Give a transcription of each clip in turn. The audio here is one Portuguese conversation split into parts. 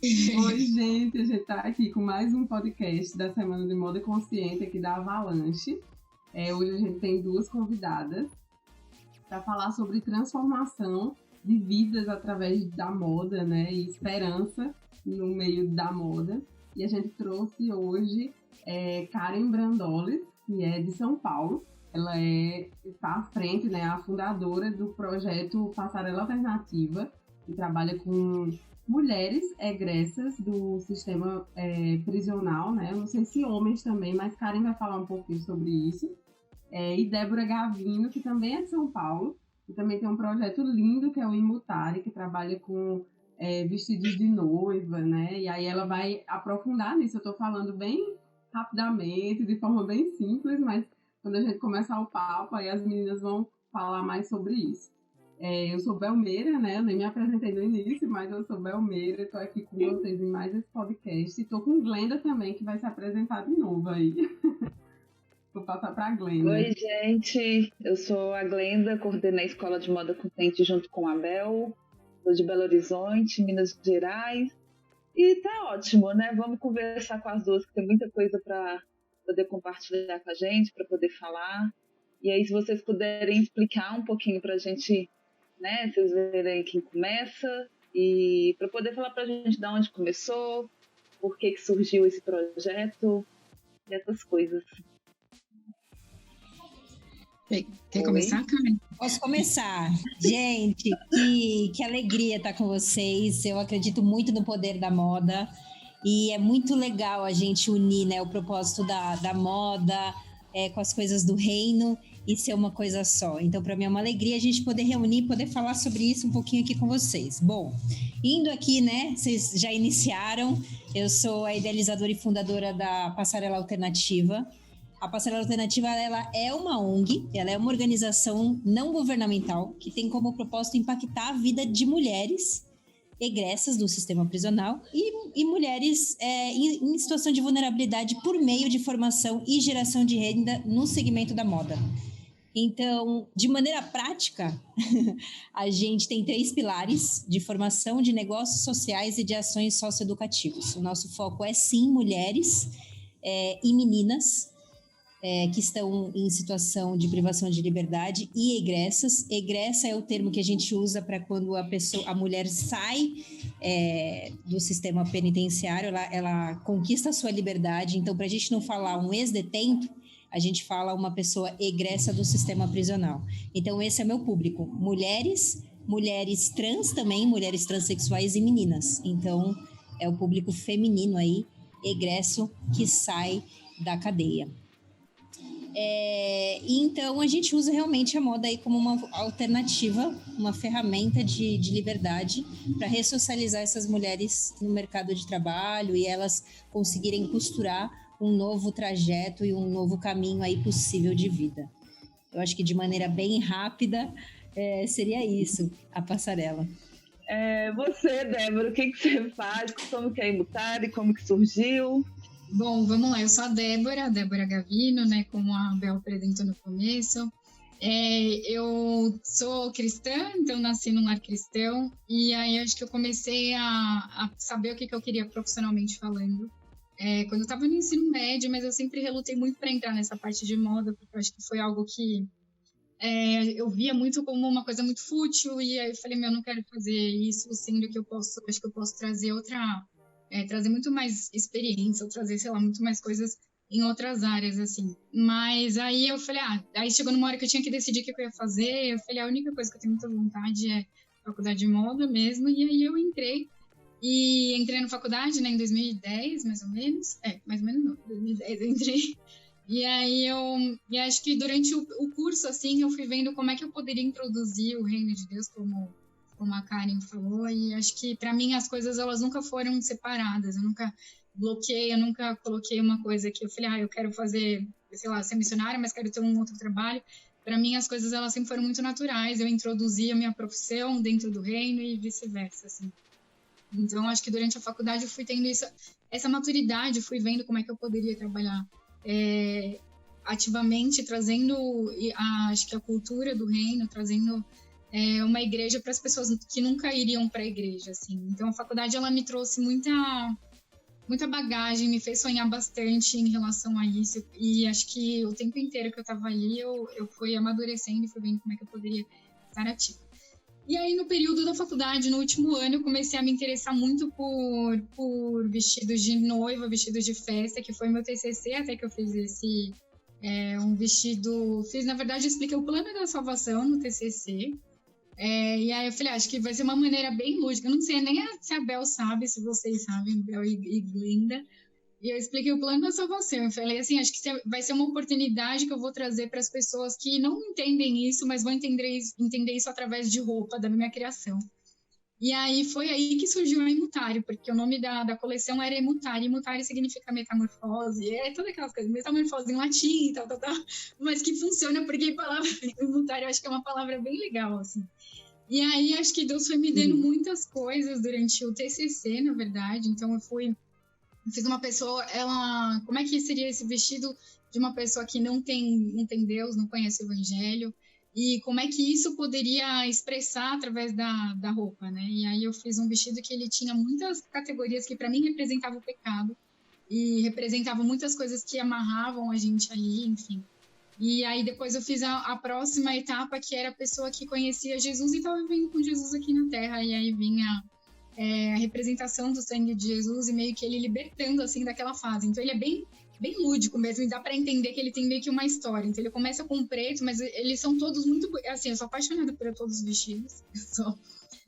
Oi, gente, a gente está aqui com mais um podcast da Semana de Moda Consciente aqui da Avalanche. Hoje a gente tem duas convidadas para falar sobre transformação de vidas através da moda, né, e esperança no meio da moda. E a gente trouxe hoje Karen Brandolles, que é de São Paulo. Ela está à frente, né, a fundadora do projeto Passarela Alternativa, que trabalha com mulheres egressas do sistema prisional, né? Eu não sei se homens também, mas Karen vai falar um pouquinho sobre isso. E Débora Gavino, que também é de São Paulo, e também tem um projeto lindo que é o Imutare, que trabalha com vestidos de noiva, né? E aí ela vai aprofundar nisso. Eu estou falando bem rapidamente, de forma bem simples, mas quando a gente começar o papo, aí as meninas vão falar mais sobre isso. Eu sou Belmeira, né? Eu nem me apresentei no início, mas eu sou Belmeira. Estou aqui com vocês em mais esse podcast. E estou com Glenda também, que vai se apresentar de novo aí. Vou passar para a Glenda. Oi, gente. Eu sou a Glenda, coordenei a Escola de Moda Consciente junto com a Bel. Sou de Belo Horizonte, Minas Gerais. E tá ótimo, né? Vamos conversar com as duas, que tem muita coisa para poder compartilhar com a gente, para poder falar. E aí, se vocês puderem explicar um pouquinho para a gente, né? Vocês verem quem começa e para poder falar para a gente de onde começou, por que surgiu esse projeto e essas coisas. Quer começar, Karen? Posso começar. Gente, que alegria estar com vocês. Eu acredito muito no poder da moda e é muito legal a gente unir, né, o propósito da moda com as coisas do reino e ser uma coisa só. Então, para mim é uma alegria a gente poder reunir e poder falar sobre isso um pouquinho aqui com vocês. Bom, indo aqui, né, vocês já iniciaram. Eu sou a idealizadora e fundadora da Passarela Alternativa. A Passarela Alternativa, ela é uma ONG, ela é uma organização não governamental que tem como propósito impactar a vida de mulheres egressas do sistema prisional e mulheres em situação de vulnerabilidade por meio de formação e geração de renda no segmento da moda. Então, de maneira prática, a gente tem 3 pilares de formação de negócios sociais e de ações socioeducativas. O nosso foco é, sim, mulheres e meninas que estão em situação de privação de liberdade e egressas. Egressa é o termo que a gente usa para quando a mulher sai do sistema penitenciário, ela conquista a sua liberdade. Então, para a gente não falar um ex-detento, a gente fala uma pessoa egressa do sistema prisional. Então, esse é meu público. Mulheres trans também, mulheres transexuais e meninas. Então, é o público feminino aí, egresso, que sai da cadeia. Então, a gente usa realmente a moda aí como uma alternativa, uma ferramenta de liberdade para ressocializar essas mulheres no mercado de trabalho e elas conseguirem costurar um novo trajeto e um novo caminho aí possível de vida. Eu acho que de maneira bem rápida seria isso, a passarela. Você, Débora, o que você faz? Como que é Imutare? Como que surgiu? Bom, vamos lá. Eu sou a Débora Gavino, né? Como a Bel apresentou no começo. Eu sou cristã, então nasci num lar cristão. E aí acho que eu comecei a saber o que eu queria profissionalmente falando. Quando eu estava no ensino médio, mas eu sempre relutei muito para entrar nessa parte de moda, porque eu acho que foi algo que eu via muito como uma coisa muito fútil. E aí eu falei, eu não quero fazer isso, sendo que acho que eu posso trazer trazer muito mais experiência, ou trazer, sei lá, muito mais coisas em outras áreas, assim. Mas aí eu falei, aí chegou numa hora que eu tinha que decidir o que eu ia fazer, eu falei, a única coisa que eu tenho muita vontade é faculdade de moda mesmo, e aí eu entrei na faculdade, né, em 2010, mais ou menos não, 2010 eu entrei, e acho que durante o curso, assim, eu fui vendo como é que eu poderia introduzir o reino de Deus como a Karen falou, e acho que para mim as coisas elas nunca foram separadas, eu nunca bloqueei, eu nunca coloquei uma coisa que eu falei, eu quero fazer, sei lá, ser missionária, mas quero ter um outro trabalho. Para mim as coisas elas sempre foram muito naturais, eu introduzi a minha profissão dentro do reino e vice-versa, assim. Então acho que durante a faculdade eu fui tendo essa maturidade, fui vendo como é que eu poderia trabalhar ativamente, trazendo acho que a cultura do reino, trazendo uma igreja para as pessoas que nunca iriam para a igreja, assim. Então a faculdade ela me trouxe muita bagagem, me fez sonhar bastante em relação a isso, e acho que o tempo inteiro que eu estava ali, eu fui amadurecendo e fui vendo como é que eu poderia estar ativa. E aí, no período da faculdade, no último ano, eu comecei a me interessar muito por vestidos de noiva, vestidos de festa, que foi meu TCC, até que eu fiz um vestido... na verdade, eu expliquei o plano da salvação no TCC. E aí eu falei, acho que vai ser uma maneira bem lúdica. Eu não sei nem se a Bel sabe, se vocês sabem, Bel e Glenda. E eu expliquei o plano da salvação. Eu falei assim, acho que vai ser uma oportunidade que eu vou trazer para as pessoas que não entendem isso, mas vão entender isso através de roupa, da minha criação. E aí foi aí que surgiu a Imutário, porque o nome da coleção era Imutário. Imutário significa metamorfose, todas aquelas coisas, metamorfose em latim, tal, mas que funciona porque a palavra Imutário eu acho que é uma palavra bem legal, assim. E aí acho que Deus foi me dando muitas coisas durante o TCC, na verdade. Então eu fiz uma pessoa, como é que seria esse vestido de uma pessoa que não tem Deus, não conhece o Evangelho, e como é que isso poderia expressar através da roupa, né? E aí eu fiz um vestido que ele tinha muitas categorias que para mim representavam o pecado, e representavam muitas coisas que amarravam a gente ali, enfim. E aí depois eu fiz a próxima etapa, que era a pessoa que conhecia Jesus e estava vivendo com Jesus aqui na Terra, e aí vinha a representação do sangue de Jesus e meio que ele libertando, assim, daquela fase. Então ele é bem lúdico mesmo, e dá pra entender que ele tem meio que uma história. Então ele começa com preto, mas eles são todos muito... Assim, eu sou apaixonada por todos os vestidos.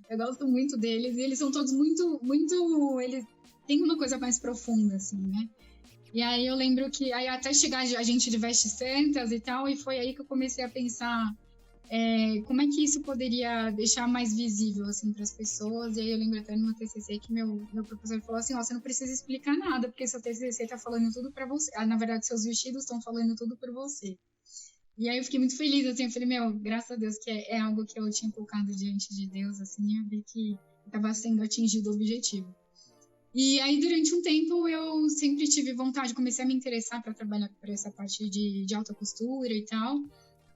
Eu gosto muito deles, e eles são todos muito... Eles têm uma coisa mais profunda, assim, né? E aí eu lembro que... Aí até chegar a gente de vestes santas e tal, e foi aí que eu comecei a pensar... como é que isso poderia deixar mais visível, assim, para as pessoas. E aí eu lembro até no meu TCC que meu professor falou assim, você não precisa explicar nada, porque seu TCC está falando tudo para você. Na verdade, seus vestidos estão falando tudo por você. E aí eu fiquei muito feliz, assim, eu falei, graças a Deus que é algo que eu tinha colocado diante de Deus, assim, e eu vi que estava sendo atingido o objetivo. E aí, durante um tempo, eu sempre tive vontade, comecei a me interessar para trabalhar por essa parte de alta costura e tal.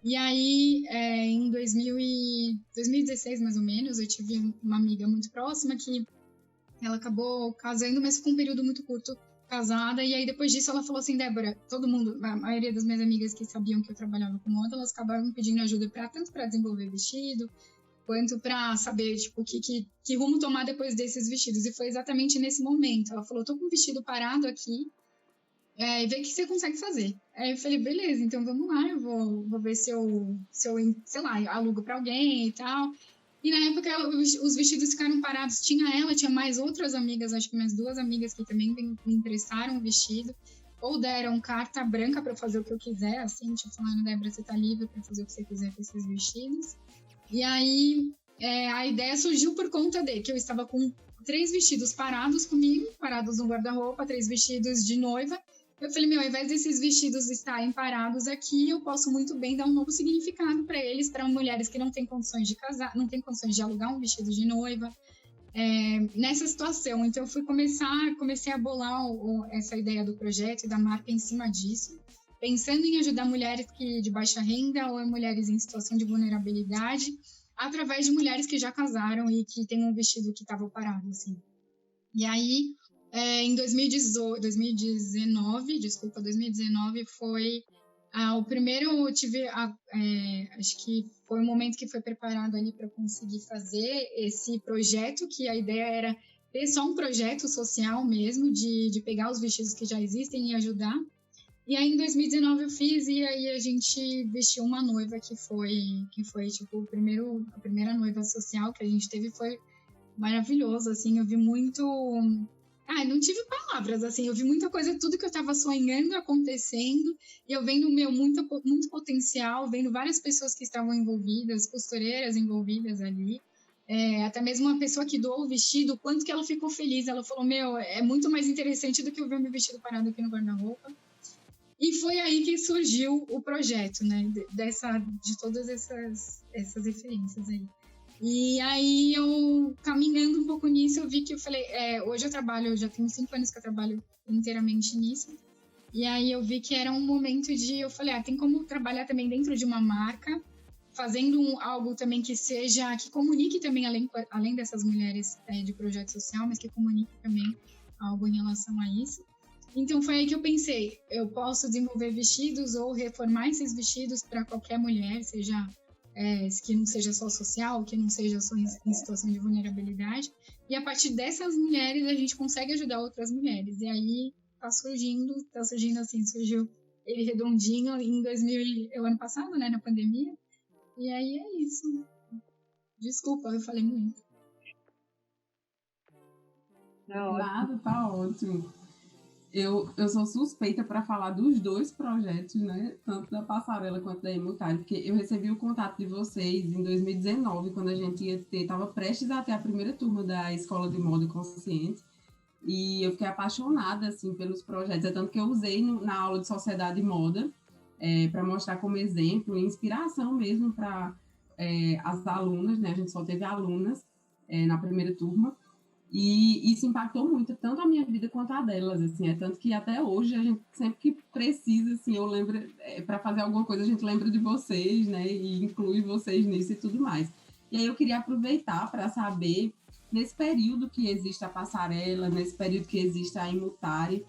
E aí, em 2016, mais ou menos, eu tive uma amiga muito próxima que ela acabou casando, mas com um período muito curto casada. E aí, depois disso, ela falou assim, Débora, todo mundo, a maioria das minhas amigas que sabiam que eu trabalhava com moda, elas acabaram me pedindo ajuda tanto para desenvolver vestido, quanto para saber, tipo, que rumo tomar depois desses vestidos. E foi exatamente nesse momento. Ela falou, tô com um vestido parado aqui, e ver o que você consegue fazer. Aí eu falei, beleza, então vamos lá, eu vou ver se eu, sei lá, alugo pra alguém e tal. E na época os vestidos ficaram parados, tinha mais outras amigas, acho que mais 2 amigas que também me emprestaram o vestido, ou deram carta branca pra eu fazer o que eu quiser, assim, tipo, falando, Débora, você tá livre pra fazer o que você quiser com esses vestidos. E aí a ideia surgiu por conta de que eu estava com 3 vestidos parados comigo, parados no guarda-roupa, 3 vestidos de noiva. Eu falei, ao invés desses vestidos estarem parados aqui, eu posso muito bem dar um novo significado para eles, para mulheres que não têm condições de casar, não têm condições de alugar um vestido de noiva, nessa situação. Então, eu comecei a bolar essa ideia do projeto e da marca em cima disso, pensando em ajudar mulheres de baixa renda ou mulheres em situação de vulnerabilidade, através de mulheres que já casaram e que têm um vestido que estava parado, assim. E aí... em 2019 foi o primeiro, acho que foi o momento que foi preparado ali para conseguir fazer esse projeto, que a ideia era ter só um projeto social mesmo, de pegar os vestidos que já existem e ajudar. E aí em 2019 eu fiz, e aí a gente vestiu uma noiva que foi tipo a primeira noiva social que a gente teve, foi maravilhoso, assim, eu vi muito... não tive palavras, assim, eu vi muita coisa, tudo que eu tava sonhando acontecendo, e eu vendo, muito potencial, vendo várias pessoas que estavam envolvidas, costureiras envolvidas ali, até mesmo uma pessoa que doou o vestido, quanto que ela ficou feliz, ela falou, é muito mais interessante do que eu ver meu vestido parado aqui no guarda-roupa. E foi aí que surgiu o projeto, né, de todas essas referências aí. E aí, eu caminhando um pouco nisso, eu vi que eu falei, hoje eu já tenho 5 anos que eu trabalho inteiramente nisso, e aí eu vi que era um momento eu falei, tem como trabalhar também dentro de uma marca, fazendo algo também que comunique também, além dessas mulheres de projeto social, mas que comunique também algo em relação a isso. Então foi aí que eu pensei, eu posso desenvolver vestidos ou reformar esses vestidos para qualquer mulher, seja que não seja só social, que não seja só em situação de vulnerabilidade. E a partir dessas mulheres a gente consegue ajudar outras mulheres. E aí surgiu ele redondinho o ano passado, né, na pandemia. E aí é isso. Desculpa, eu falei muito. Nada, tá ótimo. Eu sou suspeita para falar dos dois projetos, né? Tanto da Passarela quanto da Imutário, porque eu recebi o contato de vocês em 2019, quando a gente estava prestes a ter a primeira turma da Escola de Moda Consciente, e eu fiquei apaixonada, assim, pelos projetos, é tanto que eu usei na aula de Sociedade e Moda, para mostrar como exemplo e inspiração mesmo para as alunas, né? A gente só teve alunas na primeira turma, e isso impactou muito, tanto a minha vida quanto a delas, assim, tanto que até hoje a gente sempre que precisa, assim, eu lembro, para fazer alguma coisa a gente lembra de vocês, né, e inclui vocês nisso e tudo mais. E aí eu queria aproveitar para saber, nesse período que existe a Passarela, nesse período que existe a Imutare,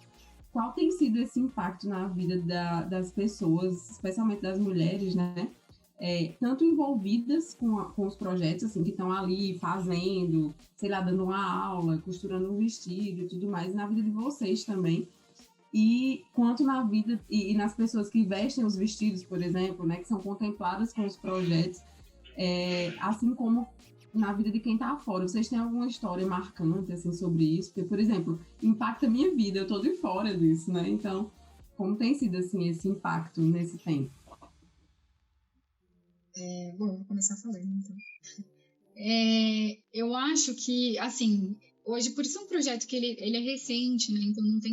qual tem sido esse impacto na vida das pessoas, especialmente das mulheres, né, tanto envolvidas com os projetos, assim, que estão ali fazendo, sei lá, dando uma aula, costurando um vestido e tudo mais, na vida de vocês também, e quanto na vida e nas pessoas que vestem os vestidos, por exemplo, né, que são contempladas com os projetos, assim como na vida de quem está fora. Vocês têm alguma história marcante, assim, sobre isso? Porque, por exemplo, impacta a minha vida, eu estou de fora disso, né? Então, como tem sido, assim, esse impacto nesse tempo? Bom, vou começar falando, então. Eu acho que, assim, hoje, por isso é um projeto que ele é recente, né? Então não tem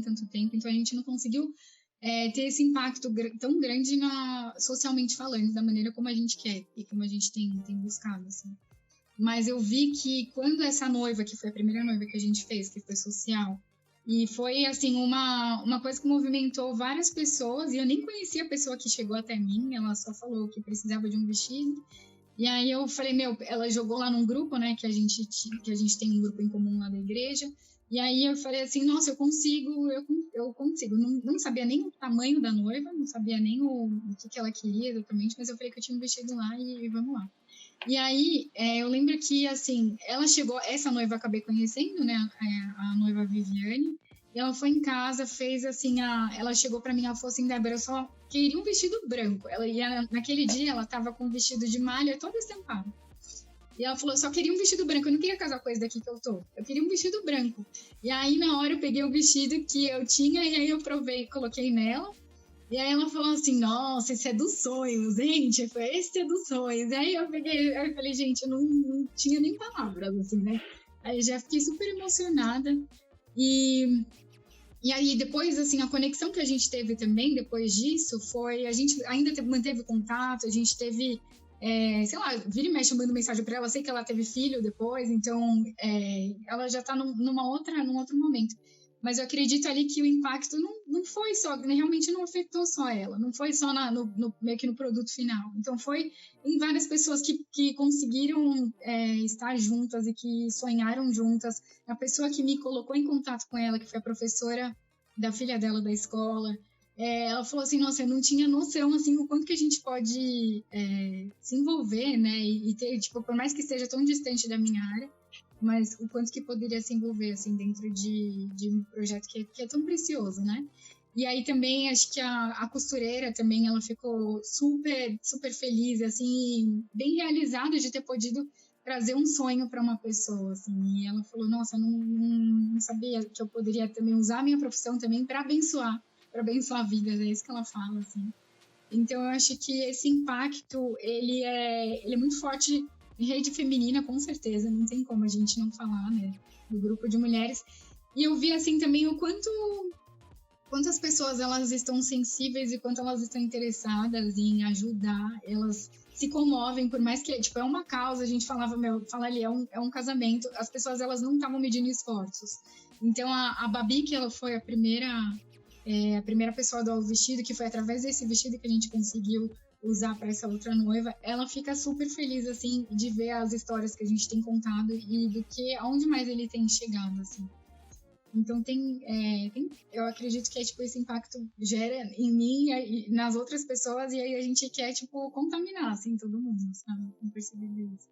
tanto tempo, então a gente não conseguiu ter esse impacto tão grande socialmente falando, da maneira como a gente quer e como a gente tem buscado, assim. Mas eu vi que quando essa noiva, que foi a primeira noiva que a gente fez, que foi social, e foi, assim, uma coisa que movimentou várias pessoas, e eu nem conhecia a pessoa que chegou até mim, ela só falou que precisava de um vestido. E aí eu falei, ela jogou lá num grupo, né, que a gente tem um grupo em comum lá da igreja, e aí eu falei assim, nossa, eu consigo. Não sabia nem o tamanho da noiva, não sabia nem o que ela queria exatamente, mas eu falei que eu tinha um vestido lá e vamos lá. E aí, eu lembro que, assim, ela chegou, essa noiva eu acabei conhecendo, né, a noiva Viviane, e ela foi em casa, fez assim, ela chegou pra mim, ela falou assim, Débora, eu só queria um vestido branco. Naquele dia, ela tava com um vestido de malha todo estampado. E ela falou, eu só queria um vestido branco, eu não queria casar com esse daqui que eu tô. Eu queria um vestido branco. E aí, na hora, eu peguei o vestido que eu tinha, e aí eu provei, coloquei nela. E aí ela falou assim, nossa, esse é dos sonhos, gente, esse é dos sonhos. E aí eu falei, gente, eu não tinha nem palavras, assim, né? Aí já fiquei super emocionada. E aí depois, assim, a conexão que a gente teve também, depois disso, foi, a gente ainda manteve contato, a gente teve, sei lá, vira e mexe, eu mando mensagem pra ela, sei que ela teve filho depois, então ela já tá num outro momento. Mas eu acredito ali que o impacto não foi só, realmente não afetou só ela, não foi só meio que no produto final. Então foi em várias pessoas que conseguiram estar juntas e que sonharam juntas. A pessoa que me colocou em contato com ela, que foi a professora da filha dela da escola, ela falou assim, nossa, eu não tinha noção, assim, o quanto que a gente pode se envolver, né, e ter, tipo, por mais que esteja tão distante da minha área, mas o quanto que poderia se envolver, assim, dentro de um projeto que é tão precioso, né? E aí também, acho que a costureira também, ela ficou super, super feliz, assim, bem realizada de ter podido trazer um sonho para uma pessoa, assim. E ela falou, nossa, não sabia que eu poderia também usar a minha profissão também para abençoar vidas, é isso que ela fala, assim. Então, eu acho que esse impacto, ele é muito forte em rede feminina, com certeza, não tem como a gente não falar, né, do grupo de mulheres. E eu vi, assim, também o quanto as pessoas, elas estão sensíveis e quanto elas estão interessadas em ajudar, elas se comovem, por mais que, tipo, é uma causa, a gente fala ali, é um casamento, as pessoas, elas não estavam medindo esforços. Então, a Babi, que ela foi a primeira pessoa a doar o vestido, que foi através desse vestido que a gente conseguiu usar para essa outra noiva, ela fica super feliz, assim, de ver as histórias que a gente tem contado e do que, aonde mais ele tem chegado, assim. Então eu acredito que tipo, esse impacto gera em mim e nas outras pessoas, e aí a gente quer, tipo, contaminar, assim, todo mundo, sabe? Não perceber isso.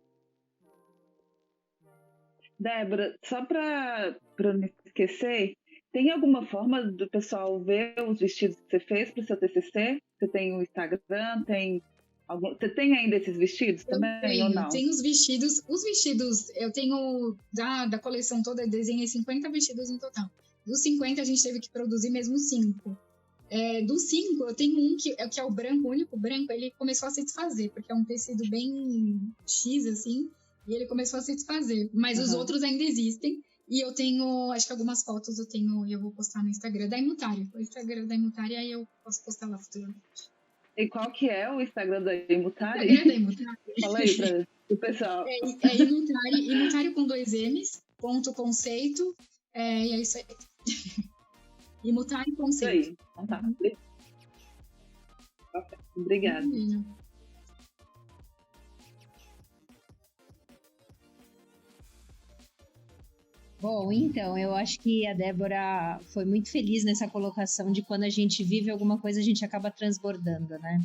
Débora, só para não esquecer, tem alguma forma do pessoal ver os vestidos que você fez para o seu TCC? Você tem o Instagram, você tem ainda esses vestidos também ou não? Eu tenho os vestidos eu tenho da coleção toda, eu desenhei 50 vestidos no total. Dos 50 a gente teve que produzir mesmo 5. Dos 5 eu tenho um que é o branco, o único branco, ele começou a se desfazer, porque é um tecido bem X assim, e ele começou a se desfazer, mas os outros ainda existem. E eu tenho, acho que algumas fotos eu vou postar no Instagram da Imutari. O Instagram da Imutari, aí eu posso postar lá futuramente. E qual que é o Instagram da Imutari? O Instagram da Imutari. Fala aí para o pessoal. É Imutari com 2 M's, ponto conceito, e é isso aí. Imutari conceito. Isso aí. Então tá. Obrigada. Bom, então, eu acho que a Débora foi muito feliz nessa colocação de quando a gente vive alguma coisa, a gente acaba transbordando, né?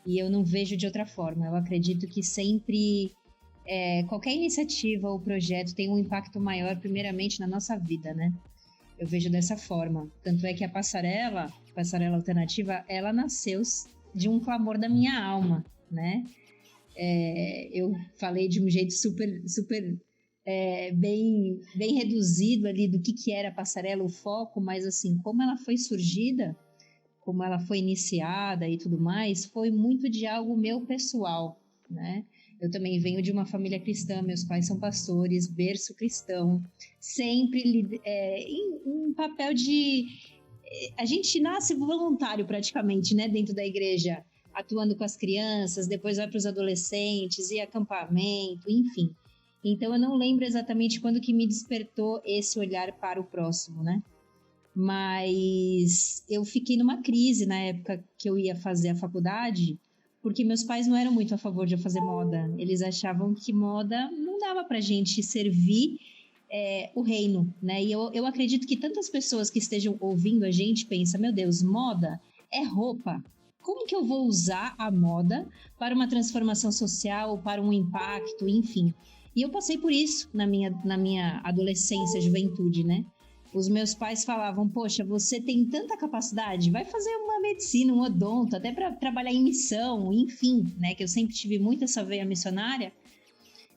E eu não vejo de outra forma. Eu acredito que sempre qualquer iniciativa ou projeto tem um impacto maior, primeiramente, na nossa vida, né? Eu vejo dessa forma. Tanto é que a Passarela Alternativa, ela nasceu de um clamor da minha alma, né? Eu falei de um jeito super bem reduzido ali do que era a passarela, o foco, mas assim, como ela foi surgida, como ela foi iniciada e tudo mais, foi muito de algo meu pessoal, né? Eu também venho de uma família cristã, meus pais são pastores, berço cristão, sempre em um papel de... A gente nasce voluntário praticamente, né, dentro da igreja, atuando com as crianças, depois vai para os adolescentes, e acampamento, enfim. Então, eu não lembro exatamente quando que me despertou esse olhar para o próximo, né? Mas eu fiquei numa crise na época que eu ia fazer a faculdade, porque meus pais não eram muito a favor de eu fazer moda. Eles achavam que moda não dava pra gente servir o reino, né? E eu acredito que tantas pessoas que estejam ouvindo a gente pensam, meu Deus, moda é roupa. Como que eu vou usar a moda para uma transformação social, para um impacto, enfim... E eu passei por isso na minha adolescência, juventude, né? Os meus pais falavam, poxa, você tem tanta capacidade, vai fazer uma medicina, um odonto, até para trabalhar em missão, enfim, né? Que eu sempre tive muito essa veia missionária.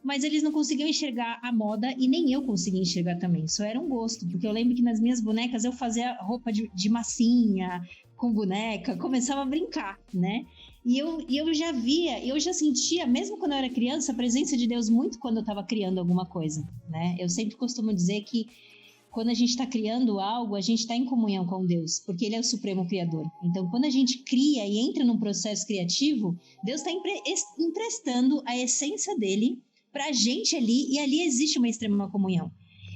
Mas eles não conseguiam enxergar a moda e nem eu conseguia enxergar também. Só era um gosto, porque eu lembro que nas minhas bonecas eu fazia roupa de massinha, com boneca, começava a brincar, né? E eu já via, eu já sentia, mesmo quando eu era criança, a presença de Deus muito quando eu estava criando alguma coisa, né? Eu sempre costumo dizer que quando a gente está criando algo, a gente está em comunhão com Deus, porque Ele é o Supremo Criador. Então, quando a gente cria e entra num processo criativo, Deus está emprestando a essência dEle para a gente ali, e ali existe uma extrema comunhão.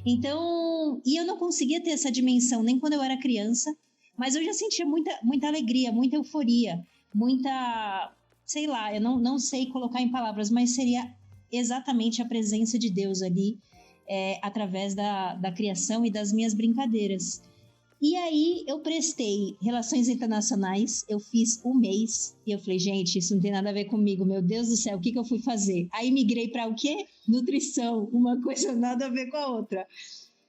Então, e eu não conseguia ter essa dimensão nem quando eu era criança, mas eu já sentia muita alegria, muita euforia, muita, sei lá, eu não sei colocar em palavras, mas seria exatamente a presença de Deus ali, através da criação e das minhas brincadeiras. E aí eu prestei Relações Internacionais, eu fiz um mês, e eu falei, gente, isso não tem nada a ver comigo, meu Deus do céu, o que eu fui fazer? Aí migrei para o quê? Nutrição, uma coisa nada a ver com a outra.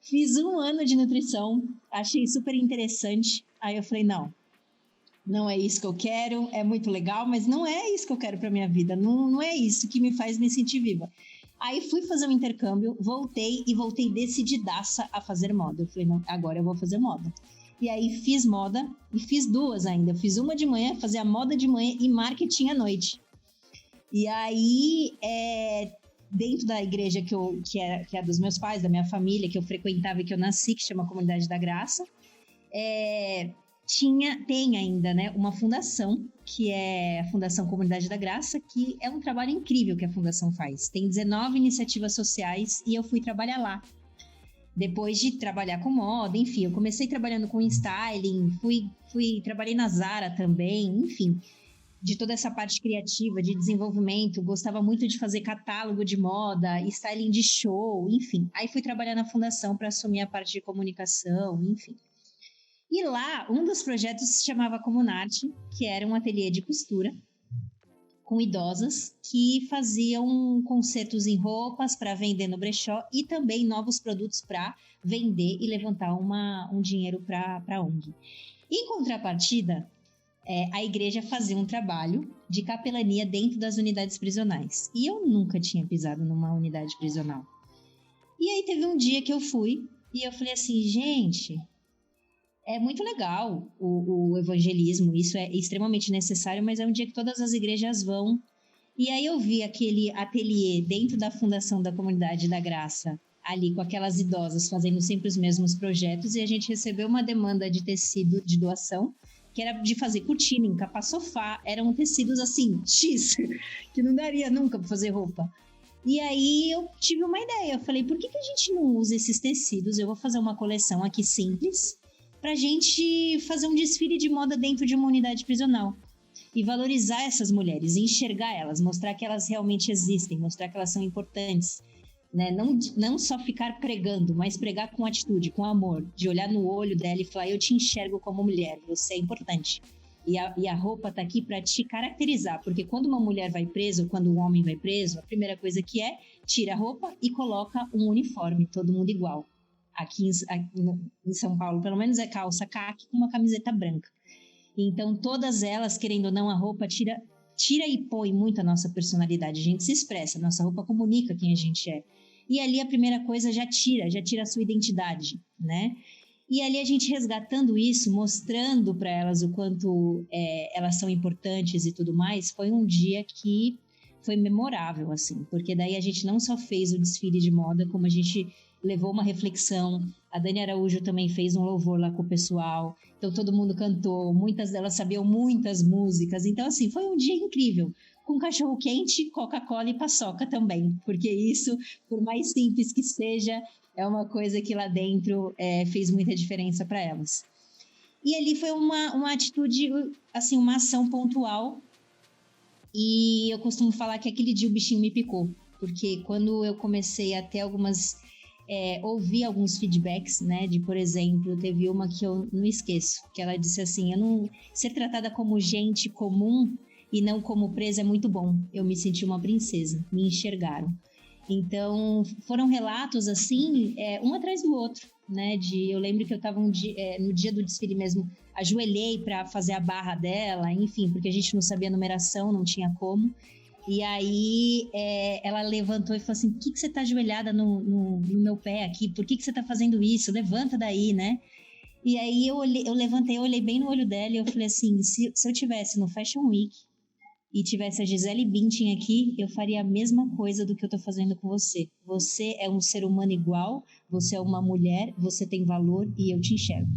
Fiz 1 ano de nutrição, achei super interessante, aí eu falei, não é isso que eu quero, é muito legal, mas não é isso que eu quero para minha vida, não é isso que me faz me sentir viva. Aí fui fazer um intercâmbio, voltei decididaça a fazer moda. Eu falei, não, agora eu vou fazer moda. E aí fiz moda, e fiz 2 ainda. Eu fiz uma de manhã, fazia moda de manhã e marketing à noite. E aí, dentro da igreja que é dos meus pais, da minha família, que eu frequentava e que eu nasci, que chama Comunidade da Graça, tem ainda, né, uma fundação, que é a Fundação Comunidade da Graça, que é um trabalho incrível que a fundação faz. Tem 19 iniciativas sociais e eu fui trabalhar lá. Depois de trabalhar com moda, enfim, eu comecei trabalhando com styling, trabalhei na Zara também, enfim. de toda essa parte criativa, de desenvolvimento, gostava muito de fazer catálogo de moda, styling de show, enfim. Aí fui trabalhar na fundação para assumir a parte de comunicação, enfim. E lá, um dos projetos se chamava Comunarte, que era um ateliê de costura com idosas que faziam consertos em roupas para vender no brechó e também novos produtos para vender e levantar um dinheiro para a ONG. Em contrapartida, a igreja fazia um trabalho de capelania dentro das unidades prisionais. E eu nunca tinha pisado numa unidade prisional. E aí teve um dia que eu fui e eu falei assim, gente, é muito legal o evangelismo, isso é extremamente necessário, mas é um dia que todas as igrejas vão. E aí eu vi aquele ateliê dentro da Fundação da Comunidade da Graça, ali com aquelas idosas fazendo sempre os mesmos projetos, e a gente recebeu uma demanda de tecido de doação, que era de fazer cortina, encapar sofá, eram tecidos assim, X, que não daria nunca para fazer roupa. E aí eu tive uma ideia, eu falei, por que a gente não usa esses tecidos? Eu vou fazer uma coleção aqui simples, pra gente fazer um desfile de moda dentro de uma unidade prisional. E valorizar essas mulheres, enxergar elas, mostrar que elas realmente existem, mostrar que elas são importantes. Né? Não só ficar pregando, mas pregar com atitude, com amor, de olhar no olho dela e falar, eu te enxergo como mulher, você é importante. E a roupa tá aqui para te caracterizar, porque quando uma mulher vai presa ou quando um homem vai preso, a primeira coisa que tira a roupa e coloca um uniforme, todo mundo igual. Aqui em São Paulo, pelo menos é calça caqui com uma camiseta branca. Então, todas elas, querendo ou não, a roupa tira e põe muito a nossa personalidade. A gente se expressa, a nossa roupa comunica quem a gente é. E ali a primeira coisa já tira a sua identidade, né? E ali a gente resgatando isso, mostrando para elas o quanto elas são importantes e tudo mais, foi um dia que foi memorável, assim. Porque daí a gente não só fez o desfile de moda, como a gente levou uma reflexão. A Dani Araújo também fez um louvor lá com o pessoal. Então todo mundo cantou, muitas delas sabiam muitas músicas. Então assim, foi um dia incrível. Com cachorro quente, Coca-Cola e paçoca também. Porque isso, por mais simples que seja, é uma coisa que lá dentro fez muita diferença para elas. E ali foi uma atitude, assim, uma ação pontual. E eu costumo falar que aquele dia o bichinho me picou. Porque quando eu comecei a ter ouvi alguns feedbacks, né, de, por exemplo, teve uma que eu não esqueço, que ela disse assim, ser tratada como gente comum e não como presa é muito bom, eu me senti uma princesa, me enxergaram. Então, foram relatos assim, um atrás do outro, né, eu lembro que eu estava no dia do desfile mesmo, ajoelhei para fazer a barra dela, enfim, porque a gente não sabia a numeração, não tinha como. E aí ela levantou e falou assim, por que você tá ajoelhada no meu pé aqui? Por que você tá fazendo isso? Levanta daí, né? E aí eu levantei, eu olhei bem no olho dela e eu falei assim, se eu tivesse no Fashion Week e tivesse a Gisele Bündchen aqui, eu faria a mesma coisa do que eu tô fazendo com você. Você é um ser humano igual, você é uma mulher, você tem valor e eu te enxergo.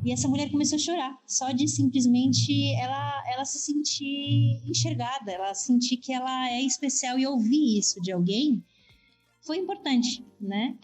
E essa mulher começou a chorar, só de simplesmente ela se sentir enxergada, ela sentir que ela é especial, e ouvir isso de alguém foi importante, né?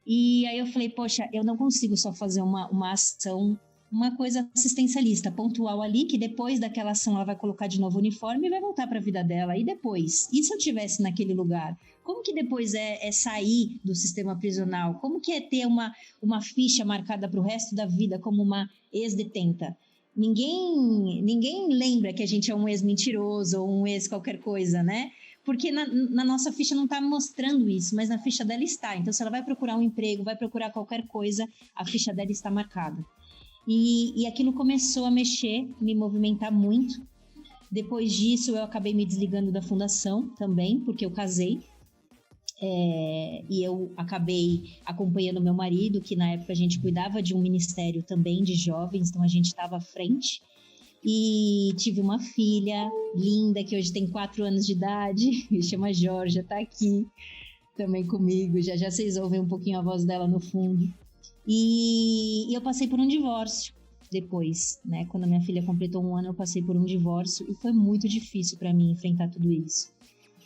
E aí eu falei, poxa, eu não consigo só fazer uma ação, uma coisa assistencialista, pontual ali, que depois daquela ação ela vai colocar de novo o uniforme e vai voltar para a vida dela. E depois? E se eu estivesse naquele lugar? Como que depois é sair do sistema prisional? Como que é ter uma ficha marcada para o resto da vida como uma ex-detenta? Ninguém lembra que a gente é um ex-mentiroso ou um ex qualquer coisa, né? Porque na nossa ficha não está mostrando isso, mas na ficha dela está. Então, se ela vai procurar um emprego, vai procurar qualquer coisa, a ficha dela está marcada. E aquilo começou a mexer, me movimentar muito. Depois disso, eu acabei me desligando da fundação também, porque eu casei. E eu acabei acompanhando meu marido, que na época a gente cuidava de um ministério também de jovens, então a gente estava à frente. E tive uma filha linda, que hoje tem 4 anos de idade, chama Georgia, tá aqui também comigo. Já vocês ouvem um pouquinho a voz dela no fundo. E eu passei por um divórcio depois, né? Quando a minha filha completou 1 ano, eu passei por um divórcio e foi muito difícil para mim enfrentar tudo isso.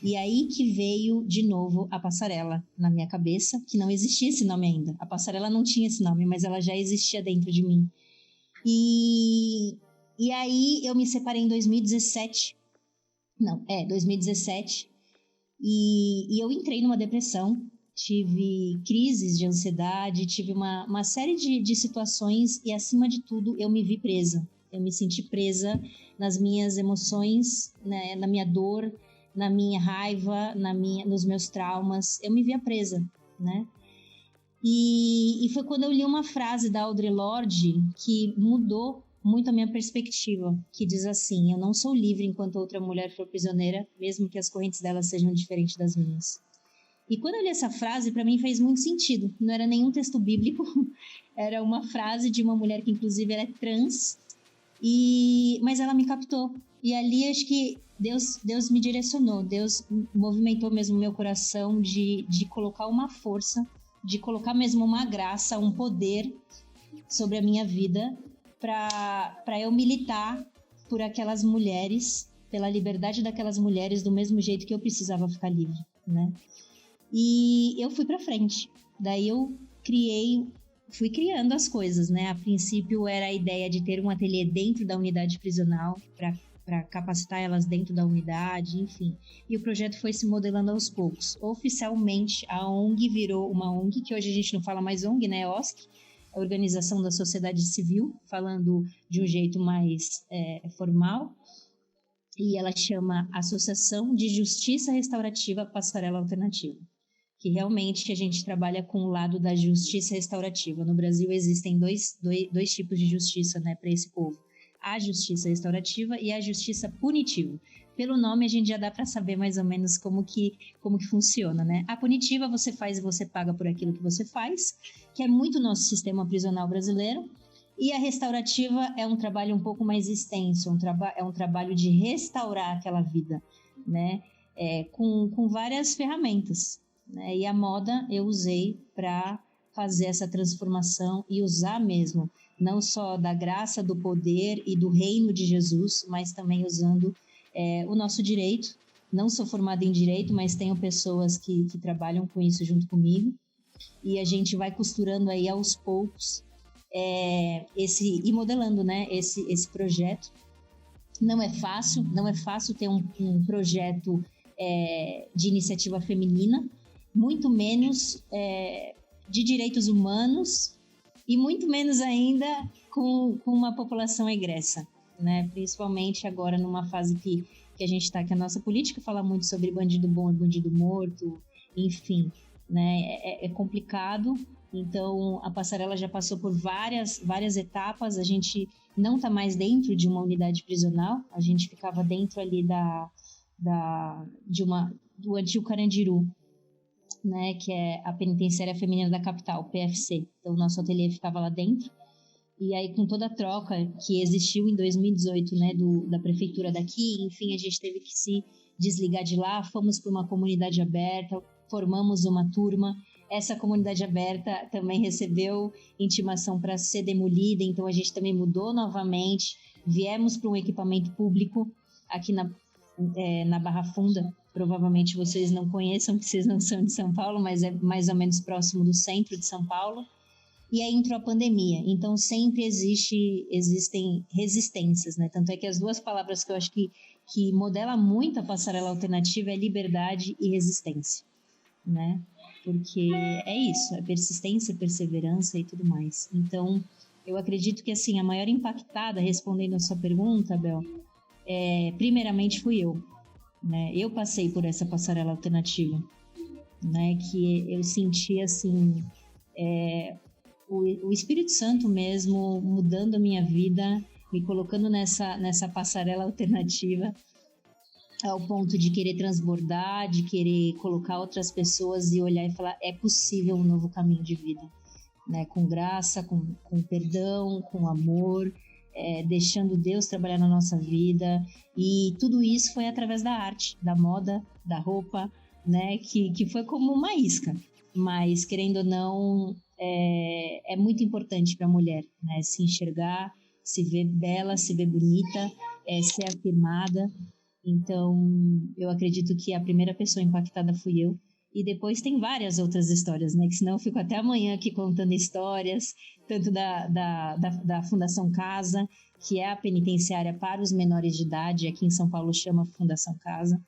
E aí que veio de novo a passarela na minha cabeça, que não existia esse nome ainda. A passarela não tinha esse nome, mas ela já existia dentro de mim. E E aí eu me separei em 2017. Não, 2017. E eu entrei numa depressão, tive crises de ansiedade, tive uma série de situações e, acima de tudo, eu me vi presa. Eu me senti presa nas minhas emoções, né, na minha dor, na minha raiva, nos meus traumas. Eu me via presa, né? E foi quando eu li uma frase da Audre Lorde que mudou muito a minha perspectiva, que diz assim: eu não sou livre enquanto outra mulher for prisioneira, mesmo que as correntes dela sejam diferentes das minhas. E quando eu li essa frase, para mim fez muito sentido. Não era nenhum texto bíblico, era uma frase de uma mulher que inclusive era trans, mas ela me captou. E ali acho que Deus me direcionou, Deus movimentou mesmo o meu coração de colocar uma força, de colocar mesmo uma graça, um poder sobre a minha vida, para eu militar por aquelas mulheres, pela liberdade daquelas mulheres, do mesmo jeito que eu precisava ficar livre, né? E eu fui para frente. Daí eu fui criando as coisas, né? A princípio era a ideia de ter um ateliê dentro da unidade prisional para capacitar elas dentro da unidade, enfim. E o projeto foi se modelando aos poucos. Oficialmente, a ONG virou uma ONG, que hoje a gente não fala mais ONG, né? OSC, a Organização da Sociedade Civil, falando de um jeito mais formal. E ela chama Associação de Justiça Restaurativa Passarela Alternativa, que realmente a gente trabalha com o lado da justiça restaurativa. No Brasil existem dois tipos de justiça, né, para esse povo: a justiça restaurativa e a justiça punitiva. Pelo nome a gente já dá para saber mais ou menos como que funciona, né? A punitiva você faz e você paga por aquilo que você faz, que é muito nosso sistema prisional brasileiro. E a restaurativa é um trabalho um pouco mais extenso, é um trabalho de restaurar aquela vida, né? Com várias ferramentas, né? E a moda eu usei para fazer essa transformação e usar mesmo, não só da graça, do poder e do reino de Jesus, mas também usando o nosso direito. Não sou formada em direito, mas tenho pessoas que trabalham com isso junto comigo, e a gente vai costurando aí aos poucos e modelando, né, esse projeto. Não é fácil ter um projeto de iniciativa feminina, muito menos de direitos humanos e muito menos ainda com uma população egressa, né? Principalmente agora numa fase que a gente está, que a nossa política fala muito sobre bandido bom e bandido morto, enfim, né? É complicado. Então a Passarela já passou por várias etapas. A gente não está mais dentro de uma unidade prisional, a gente ficava dentro ali do antigo Carandiru, né, que é a penitenciária feminina da capital, PFC. Então o nosso ateliê ficava lá dentro. E aí, com toda a troca que existiu em 2018, né, da prefeitura daqui, enfim, a gente teve que se desligar de lá, fomos para uma comunidade aberta, formamos uma turma. Essa comunidade aberta também recebeu intimação para ser demolida, então a gente também mudou novamente, viemos para um equipamento público aqui na Barra Funda. Provavelmente vocês não conheçam, porque vocês não são de São Paulo, mas é mais ou menos próximo do centro de São Paulo. E aí entrou a pandemia, então sempre existem resistências, né? Tanto é que as duas palavras que eu acho que modela muito a Passarela Alternativa é liberdade e resistência, né? Porque é isso, é persistência, perseverança e tudo mais. Então, eu acredito que, assim, a maior impactada, respondendo a sua pergunta, Bel, primeiramente fui eu, né? Eu passei por essa Passarela Alternativa, né? Que eu senti, assim, o Espírito Santo mesmo mudando a minha vida, me colocando nessa passarela alternativa, ao ponto de querer transbordar, de querer colocar outras pessoas e olhar e falar: é possível um novo caminho de vida, né? Com graça, com perdão, com amor, deixando Deus trabalhar na nossa vida. E tudo isso foi através da arte, da moda, da roupa, né? Que foi como uma isca, mas, querendo ou não, é muito importante para a mulher, né? Se enxergar, se ver bela, se ver bonita, ser afirmada. Então, eu acredito que a primeira pessoa impactada fui eu. E depois tem várias outras histórias, né? Que senão eu fico até amanhã aqui contando histórias, tanto da Fundação Casa, que é a penitenciária para os menores de idade, aqui em São Paulo chama Fundação Casa.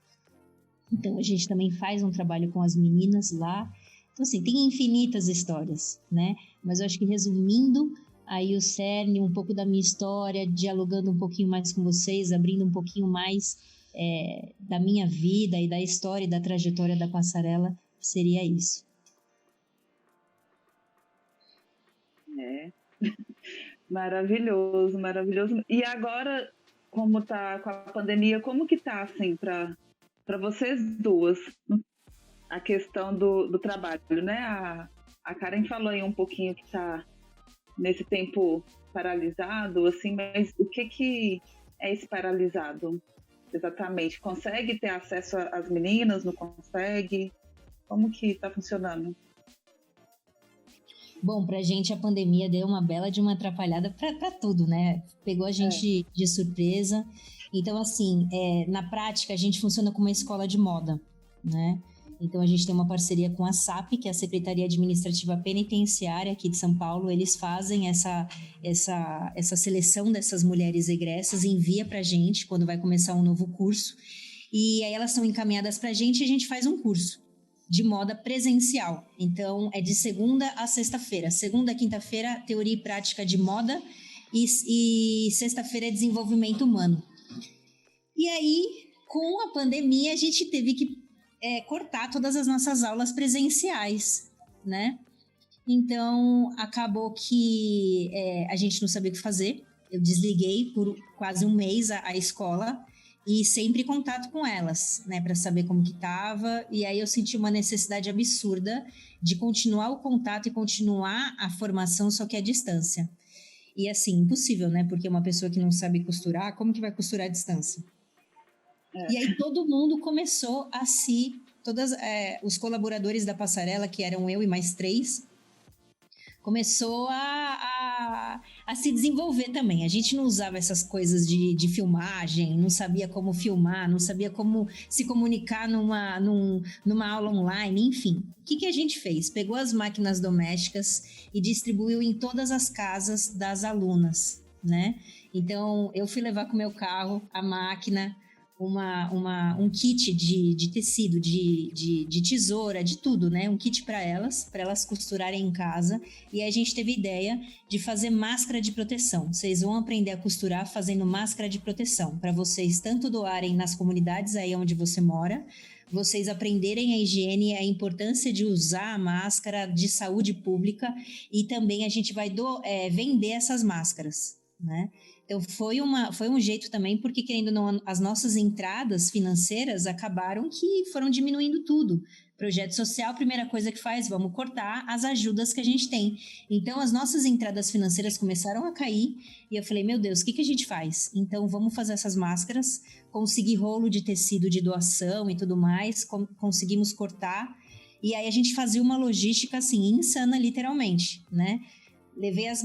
Então a gente também faz um trabalho com as meninas lá. Então assim, tem infinitas histórias, né? Mas eu acho que resumindo aí o cerne, um pouco da minha história, dialogando um pouquinho mais com vocês, abrindo um pouquinho mais da minha vida e da história e da trajetória da Passarela, seria isso. Maravilhoso, maravilhoso. E agora, como tá com a pandemia, como que tá, assim, para vocês duas, a questão do trabalho, né? A Karen falou aí um pouquinho que tá nesse tempo paralisado, assim, mas o que é esse paralisado? Exatamente. Consegue ter acesso às meninas? Não consegue? Como que está funcionando? Bom, pra gente a pandemia deu uma bela de uma atrapalhada pra tudo, né? Pegou a gente de surpresa. Então, assim, na prática a gente funciona como uma escola de moda, né? Então a gente tem uma parceria com a SAP, que é a Secretaria Administrativa Penitenciária aqui de São Paulo. Eles fazem essa seleção dessas mulheres egressas, envia pra gente quando vai começar um novo curso. E aí elas são encaminhadas pra gente e a gente faz um curso de moda presencial. Então, é de segunda a sexta-feira. Segunda a quinta-feira, teoria e prática de moda, e sexta-feira é desenvolvimento humano. E aí, com a pandemia, a gente teve que cortar todas as nossas aulas presenciais, né? Então, acabou que a gente não sabia o que fazer. Eu desliguei por quase um mês a escola, e sempre em contato com elas, né, para saber como que tava. E aí eu senti uma necessidade absurda de continuar o contato e continuar a formação, só que à distância. E assim, impossível, né, porque uma pessoa que não sabe costurar, como que vai costurar à distância? E aí todo mundo começou a os colaboradores da Passarela, que eram eu e mais 3, começou a se desenvolver também. A gente não usava essas coisas de filmagem, não sabia como filmar, não sabia como se comunicar numa aula online, enfim. O que a gente fez? Pegou as máquinas domésticas e distribuiu em todas as casas das alunas, né? Então, eu fui levar com o meu carro a máquina, um kit de tecido, de tesoura, de tudo, né? Um kit para elas costurarem em casa. E aí a gente teve ideia de fazer máscara de proteção. Vocês vão aprender a costurar fazendo máscara de proteção, para vocês tanto doarem nas comunidades aí onde você mora, vocês aprenderem a higiene, a importância de usar a máscara de saúde pública, e também a gente vai vender essas máscaras, né? Então foi um jeito também, porque querendo ou não, as nossas entradas financeiras acabaram que foram diminuindo tudo. Projeto social, primeira coisa que faz, vamos cortar as ajudas que a gente tem. Então as nossas entradas financeiras começaram a cair e eu falei, meu Deus, o que a gente faz? Então vamos fazer essas máscaras, conseguir rolo de tecido de doação e tudo mais, conseguimos cortar, e aí a gente fazia uma logística assim, insana literalmente, né? Levei as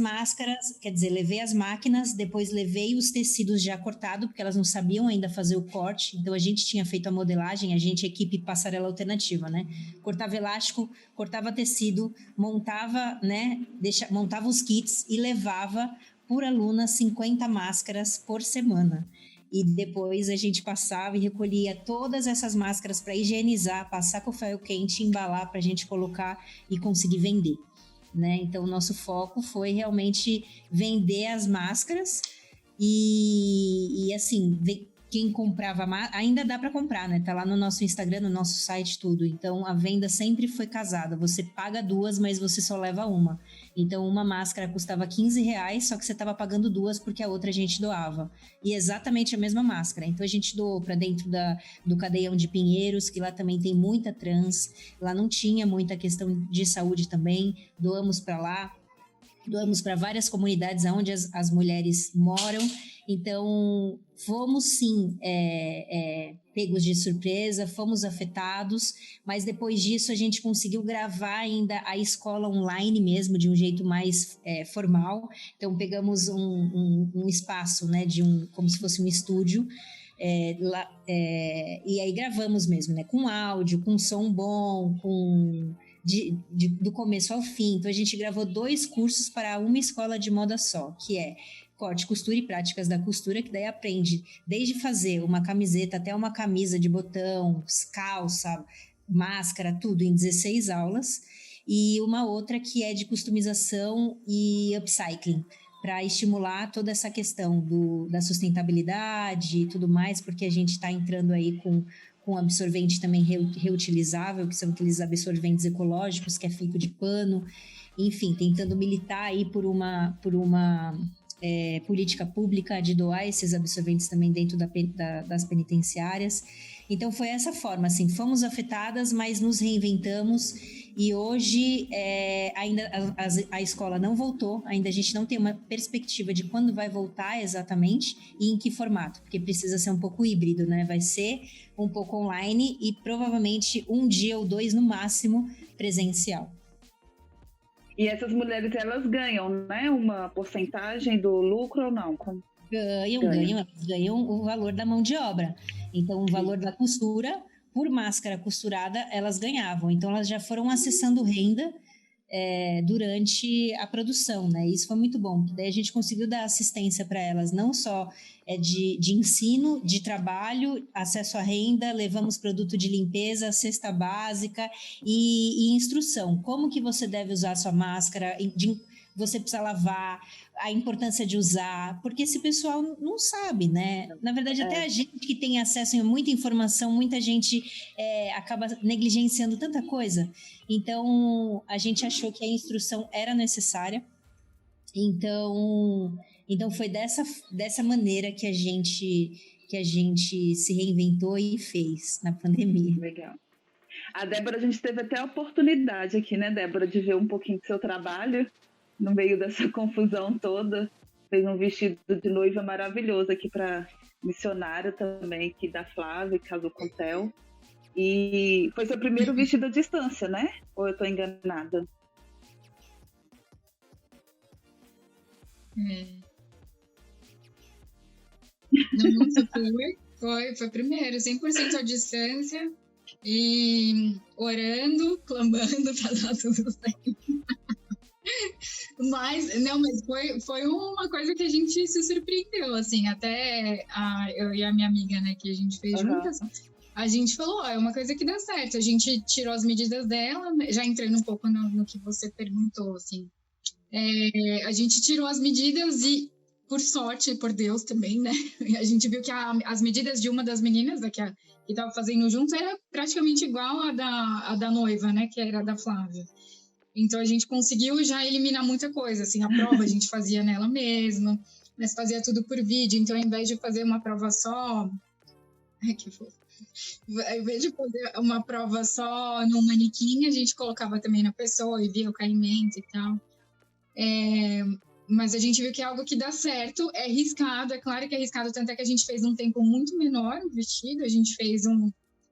máquinas, depois levei os tecidos já cortados, porque elas não sabiam ainda fazer o corte, então a gente tinha feito a modelagem, equipe Passarela Alternativa, né? Cortava elástico, cortava tecido, montava, né? Montava os kits e levava por aluna 50 máscaras por semana. E depois a gente passava e recolhia todas essas máscaras para higienizar, passar com ferro quente, embalar para a gente colocar e conseguir vender. Né? Então, o nosso foco foi realmente vender as máscaras e assim, quem comprava ainda dá para comprar, né? Tá lá no nosso Instagram, no nosso site, tudo. Então, a venda sempre foi casada. Você paga 2, mas você só leva uma. Então, uma máscara custava R$15, só que você estava pagando 2 porque a outra a gente doava. E exatamente a mesma máscara. Então, a gente doou para dentro do Cadeião de Pinheiros, que lá também tem muita trans. Lá não tinha muita questão de saúde também. Doamos para lá. Doamos para várias comunidades onde as mulheres moram. Então, fomos sim pegos de surpresa, fomos afetados, mas depois disso a gente conseguiu gravar ainda a escola online mesmo, de um jeito mais formal. Então, pegamos um espaço, né, como se fosse um estúdio, e aí gravamos mesmo, né, com áudio, com som bom, do começo ao fim. Então a gente gravou 2 cursos para uma escola de moda só, que é corte, costura e práticas da costura, que daí aprende desde fazer uma camiseta até uma camisa de botão, calça, máscara, tudo em 16 aulas. E uma outra que é de customização e upcycling, para estimular toda essa questão da sustentabilidade e tudo mais, porque a gente está entrando aí com absorvente também reutilizável, que são aqueles absorventes ecológicos, que é feito de pano, enfim, tentando militar aí por uma política pública de doar esses absorventes também dentro das penitenciárias. Então foi essa forma, assim, fomos afetadas, mas nos reinventamos e hoje ainda a escola não voltou, ainda a gente não tem uma perspectiva de quando vai voltar exatamente e em que formato, porque precisa ser um pouco híbrido, né? Vai ser um pouco online e provavelmente um dia ou 2 no máximo presencial. E essas mulheres, elas ganham, né? Uma porcentagem do lucro ou não? Ganham o valor da mão de obra. Então, o valor da costura, por máscara costurada, elas ganhavam. Então, elas já foram acessando renda durante a produção, né? Isso foi muito bom, porque daí a gente conseguiu dar assistência para elas, não só de ensino, de trabalho, acesso à renda, levamos produto de limpeza, cesta básica e instrução. Como que você deve usar a sua máscara, você precisa lavar, a importância de usar, porque esse pessoal não sabe, né? Na verdade, até a gente que tem acesso a muita informação, muita gente acaba negligenciando tanta coisa. Então, a gente achou que a instrução era necessária. Então foi dessa maneira que a gente se reinventou e fez na pandemia. Legal. A Débora, a gente teve até a oportunidade aqui, né, Débora, de ver um pouquinho do seu trabalho no meio dessa confusão toda. Fez um vestido de noiva maravilhoso aqui para missionária também, aqui da Flávia, que casou com o Theo. E foi seu primeiro vestido à distância, né? Ou eu estou enganada? Não, foi primeiro, 100% à distância e orando, clamando para dar tudo certo. Mas foi uma coisa que a gente se surpreendeu, assim, até eu e a minha amiga, né, que a gente fez juntas, a gente falou, é uma coisa que dá certo, a gente tirou as medidas dela, já entrando um pouco no que você perguntou, assim, a gente tirou as medidas e, por sorte, por Deus também, né, a gente viu que as medidas de uma das meninas que estava fazendo junto era praticamente igual a da noiva, né, que era da Flávia. Então, a gente conseguiu já eliminar muita coisa, assim, a prova a gente fazia nela mesma, mas fazia tudo por vídeo, então, ao invés de fazer uma prova só... Ai, que fofo. Ao invés de fazer uma prova só no manequim, a gente colocava também na pessoa e via o caimento e tal. Mas a gente viu que é algo que dá certo, é arriscado, é claro que é arriscado, tanto é que a gente fez num tempo muito menor o vestido, a gente fez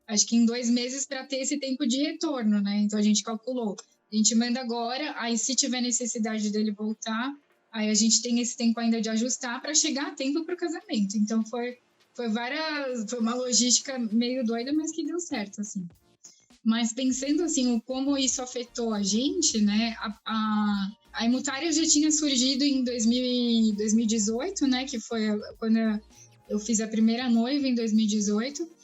acho que em 2 meses para ter esse tempo de retorno, né? Então, a gente calculou. A gente manda agora, aí se tiver necessidade dele voltar, aí a gente tem esse tempo ainda de ajustar para chegar a tempo para o casamento. Então foi uma logística meio doida, mas que deu certo, assim. Mas pensando assim, como isso afetou a gente, né? A Imutária já tinha surgido em 2018, né? Que foi quando eu fiz a primeira noiva em 2018.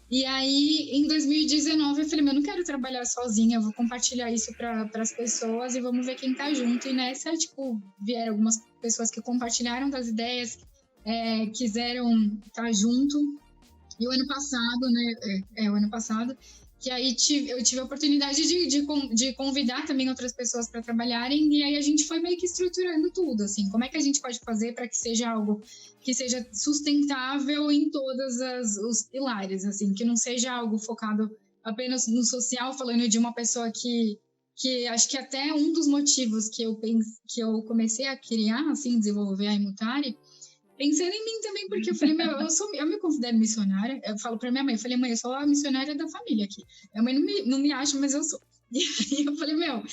E aí, em 2019, eu falei, eu não quero trabalhar sozinha, eu vou compartilhar isso para as pessoas e vamos ver quem tá junto. E nessa, vieram algumas pessoas que compartilharam das ideias, quiseram estar junto. E o ano passado, né, que aí eu tive a oportunidade de convidar também outras pessoas para trabalharem, e aí a gente foi meio que estruturando tudo, assim, como é que a gente pode fazer para que seja algo que seja sustentável em todos os pilares, assim, que não seja algo focado apenas no social, falando de uma pessoa que acho que até um dos motivos que eu comecei a criar, assim, desenvolver a Imutare, pensando em mim também, porque eu falei, eu me considero missionária, eu falo pra minha mãe, mãe, eu sou a missionária da família aqui. Minha mãe não me acha, mas eu sou. E aí eu falei, eu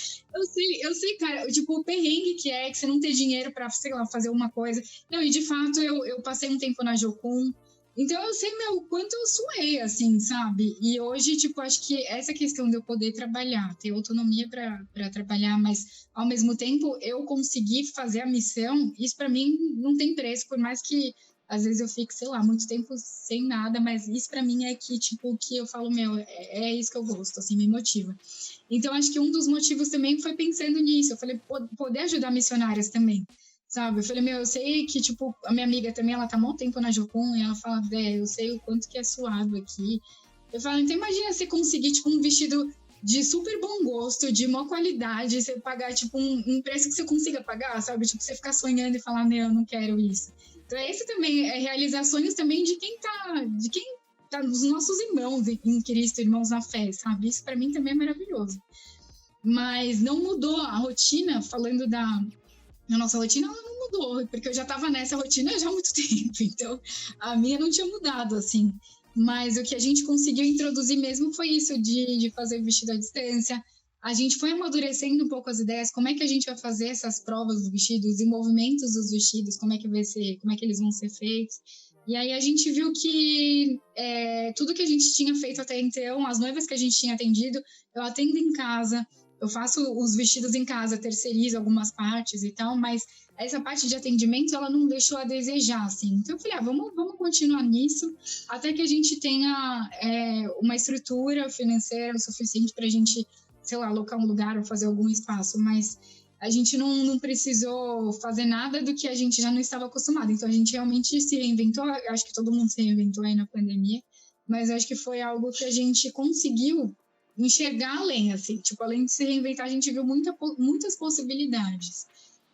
sei, cara, o perrengue que você não ter dinheiro pra, sei lá, fazer uma coisa. Não, e de fato, eu passei um tempo na Jocum, Então eu sei, o quanto eu suei, assim, sabe? E hoje, tipo, acho que essa questão de eu poder trabalhar, ter autonomia para trabalhar, mas ao mesmo tempo eu conseguir fazer a missão, isso para mim não tem preço, por mais que às vezes eu fique, sei lá, muito tempo sem nada, mas isso para mim é que, tipo, que eu falo, é isso que eu gosto, assim, me motiva. Então acho que um dos motivos também foi pensando nisso, eu falei, poder ajudar missionárias também. Sabe? Eu falei, eu sei que, tipo, a minha amiga também, ela tá há muito tempo na Jocum e ela fala, eu sei o quanto que é suado aqui. Eu falo, então imagina você conseguir, tipo, um vestido de super bom gosto, de boa qualidade, você pagar, tipo, um preço que você consiga pagar, sabe? Tipo, você ficar sonhando e falar, eu não quero isso. Então, esse também é realizar sonhos também de quem tá dos nossos irmãos em Cristo, irmãos na fé, sabe? Isso pra mim também é maravilhoso. Mas não mudou a rotina, falando da nossa rotina, ela não mudou, porque eu já estava nessa rotina já há muito tempo, então a minha não tinha mudado, assim. Mas o que a gente conseguiu introduzir mesmo foi isso, de fazer vestido à distância. A gente foi amadurecendo um pouco as ideias, como é que a gente vai fazer essas provas dos vestidos e movimentos dos vestidos, como é que vai ser, como é que eles vão ser feitos. E aí a gente viu que tudo que a gente tinha feito até então, as noivas que a gente tinha atendido, eu atendo em casa, eu faço os vestidos em casa, terceirizo algumas partes e tal, mas essa parte de atendimento, ela não deixou a desejar, assim. Então eu falei, vamos continuar nisso, até que a gente tenha uma estrutura financeira o suficiente para a gente, sei lá, alocar um lugar ou fazer algum espaço, mas a gente não precisou fazer nada do que a gente já não estava acostumado. Então a gente realmente se reinventou, acho que todo mundo se reinventou aí na pandemia, mas acho que foi algo que a gente conseguiu enxergar além, assim, tipo, além de se reinventar, a gente viu muitas possibilidades.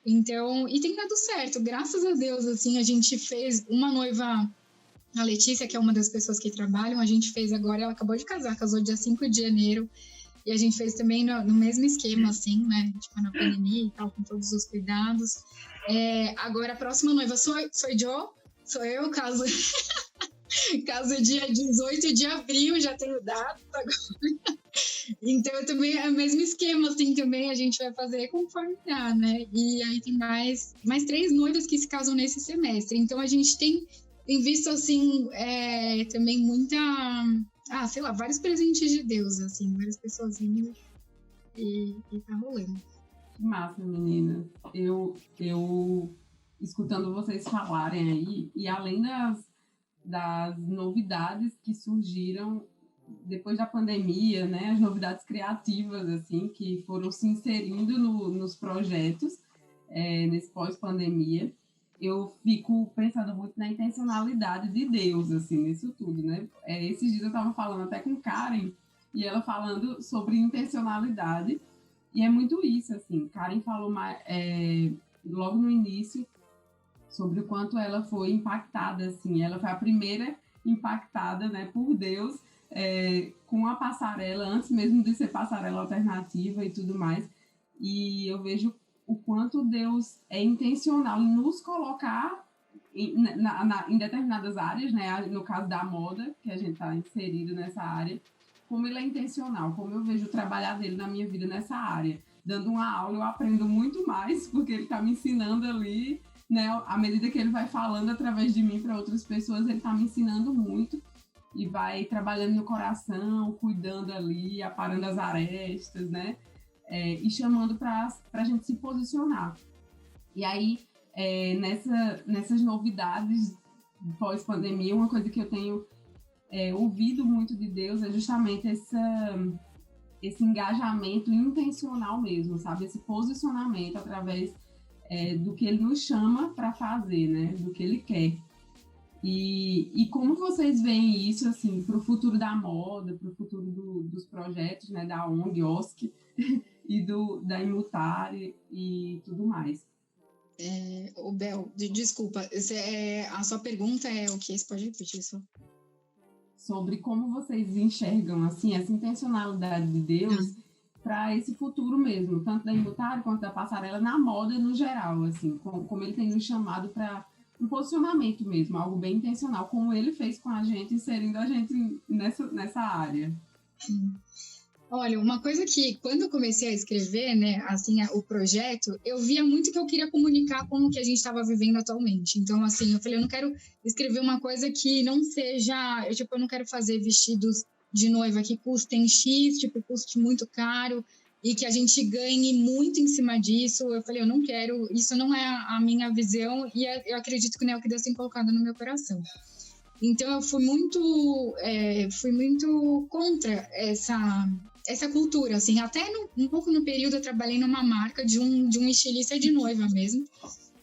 Então, e tem dado certo, graças a Deus, assim, a gente fez uma noiva, a Letícia, que é uma das pessoas que trabalham, a gente fez agora, ela acabou de casar, casou dia 5 de janeiro, e a gente fez também no mesmo esquema, assim, né, tipo, na pandemia e tal, com todos os cuidados. Agora, a próxima noiva sou eu, caso... Caso dia 18 de abril, já tenho data agora. Então, também é o mesmo esquema, assim, também a gente vai fazer conforme dá, né? E aí tem mais 3 noivas que se casam nesse semestre. Então, a gente tem visto, assim, também muita... sei lá, vários presentes de Deus, assim, várias pessoas vindo e tá rolando. Que massa, meninas. Eu escutando vocês falarem aí, e além das novidades que surgiram depois da pandemia, né, as novidades criativas, assim, que foram se inserindo nos projetos nesse pós-pandemia, eu fico pensando muito na intencionalidade de Deus, assim, nisso tudo, né? Esses dias eu estava falando até com Karen, e ela falando sobre intencionalidade, e é muito isso, assim, Karen falou logo no início sobre o quanto ela foi impactada, assim, ela foi a primeira impactada, né, por Deus, com a passarela, antes mesmo de ser passarela alternativa e tudo mais, e eu vejo o quanto Deus é intencional em nos colocar em determinadas áreas, né, no caso da moda, que a gente está inserido nessa área, como ele é intencional, como eu vejo o trabalhar dele na minha vida nessa área. Dando uma aula, eu aprendo muito mais, porque ele está me ensinando ali, né, à medida que ele vai falando através de mim para outras pessoas, ele está me ensinando muito e vai trabalhando no coração, cuidando ali, aparando as arestas, né, e chamando para a gente se posicionar. E aí, nessas novidades pós-pandemia, uma coisa que eu tenho ouvido muito de Deus é justamente esse engajamento intencional mesmo, sabe? Esse posicionamento através do que ele nos chama para fazer, né? Do que ele quer. E como vocês veem isso, assim, para o futuro da moda, para o futuro dos projetos, né? Da ONG, OSC, e da Imutare e tudo mais. Bel, desculpa, a sua pergunta é o que? Você pode repetir isso? Sobre como vocês enxergam, assim, essa intencionalidade de Deus para esse futuro mesmo, tanto da Imutare quanto da passarela, na moda no geral, assim, como ele tem nos chamado para um posicionamento mesmo, algo bem intencional, como ele fez com a gente, inserindo a gente nessa área. Olha, uma coisa que quando eu comecei a escrever, né, assim, o projeto, eu via muito que eu queria comunicar com o que a gente estava vivendo atualmente. Então, assim, eu falei, eu não quero escrever uma coisa que não seja, eu não quero fazer vestidos de noiva que custem X, tipo, custe muito caro e que a gente ganhe muito em cima disso. Eu falei, eu não quero, isso não é a minha visão e eu acredito que não é o que Deus tem colocado no meu coração. Então, eu fui muito contra essa cultura, assim, até um pouco no período eu trabalhei numa marca de um estilista de noiva mesmo,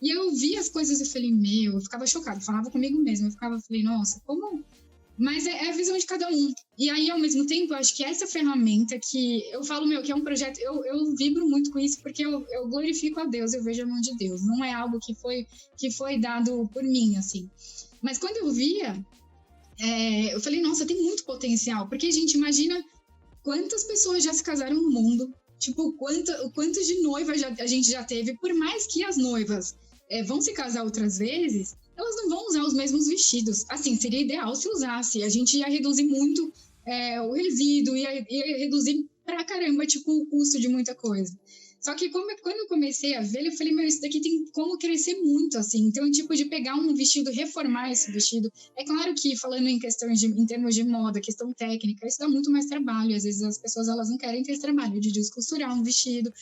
e eu vi as coisas e falei, eu ficava chocada, falava comigo mesma, falei, nossa, como... Mas é a visão de cada um. E aí, ao mesmo tempo, eu acho que essa ferramenta que eu falo, que é um projeto, eu vibro muito com isso, porque eu glorifico a Deus, eu vejo a mão de Deus, não é algo que foi dado por mim, assim. Mas quando eu via, eu falei, nossa, tem muito potencial, porque, gente, imagina quantas pessoas já se casaram no mundo, tipo, quantos de noivas a gente já teve, por mais que as noivas vão se casar outras vezes, elas não vão usar os mesmos vestidos. Assim, seria ideal se usasse, a gente ia reduzir muito o resíduo, ia reduzir pra caramba, tipo, o custo de muita coisa. Só que quando eu comecei a ver, eu falei, isso daqui tem como crescer muito, assim. Então, tipo, de pegar um vestido, reformar esse vestido. É claro que, falando em termos de moda, questão técnica, isso dá muito mais trabalho. Às vezes as pessoas, elas não querem ter esse trabalho de descosturar um vestido,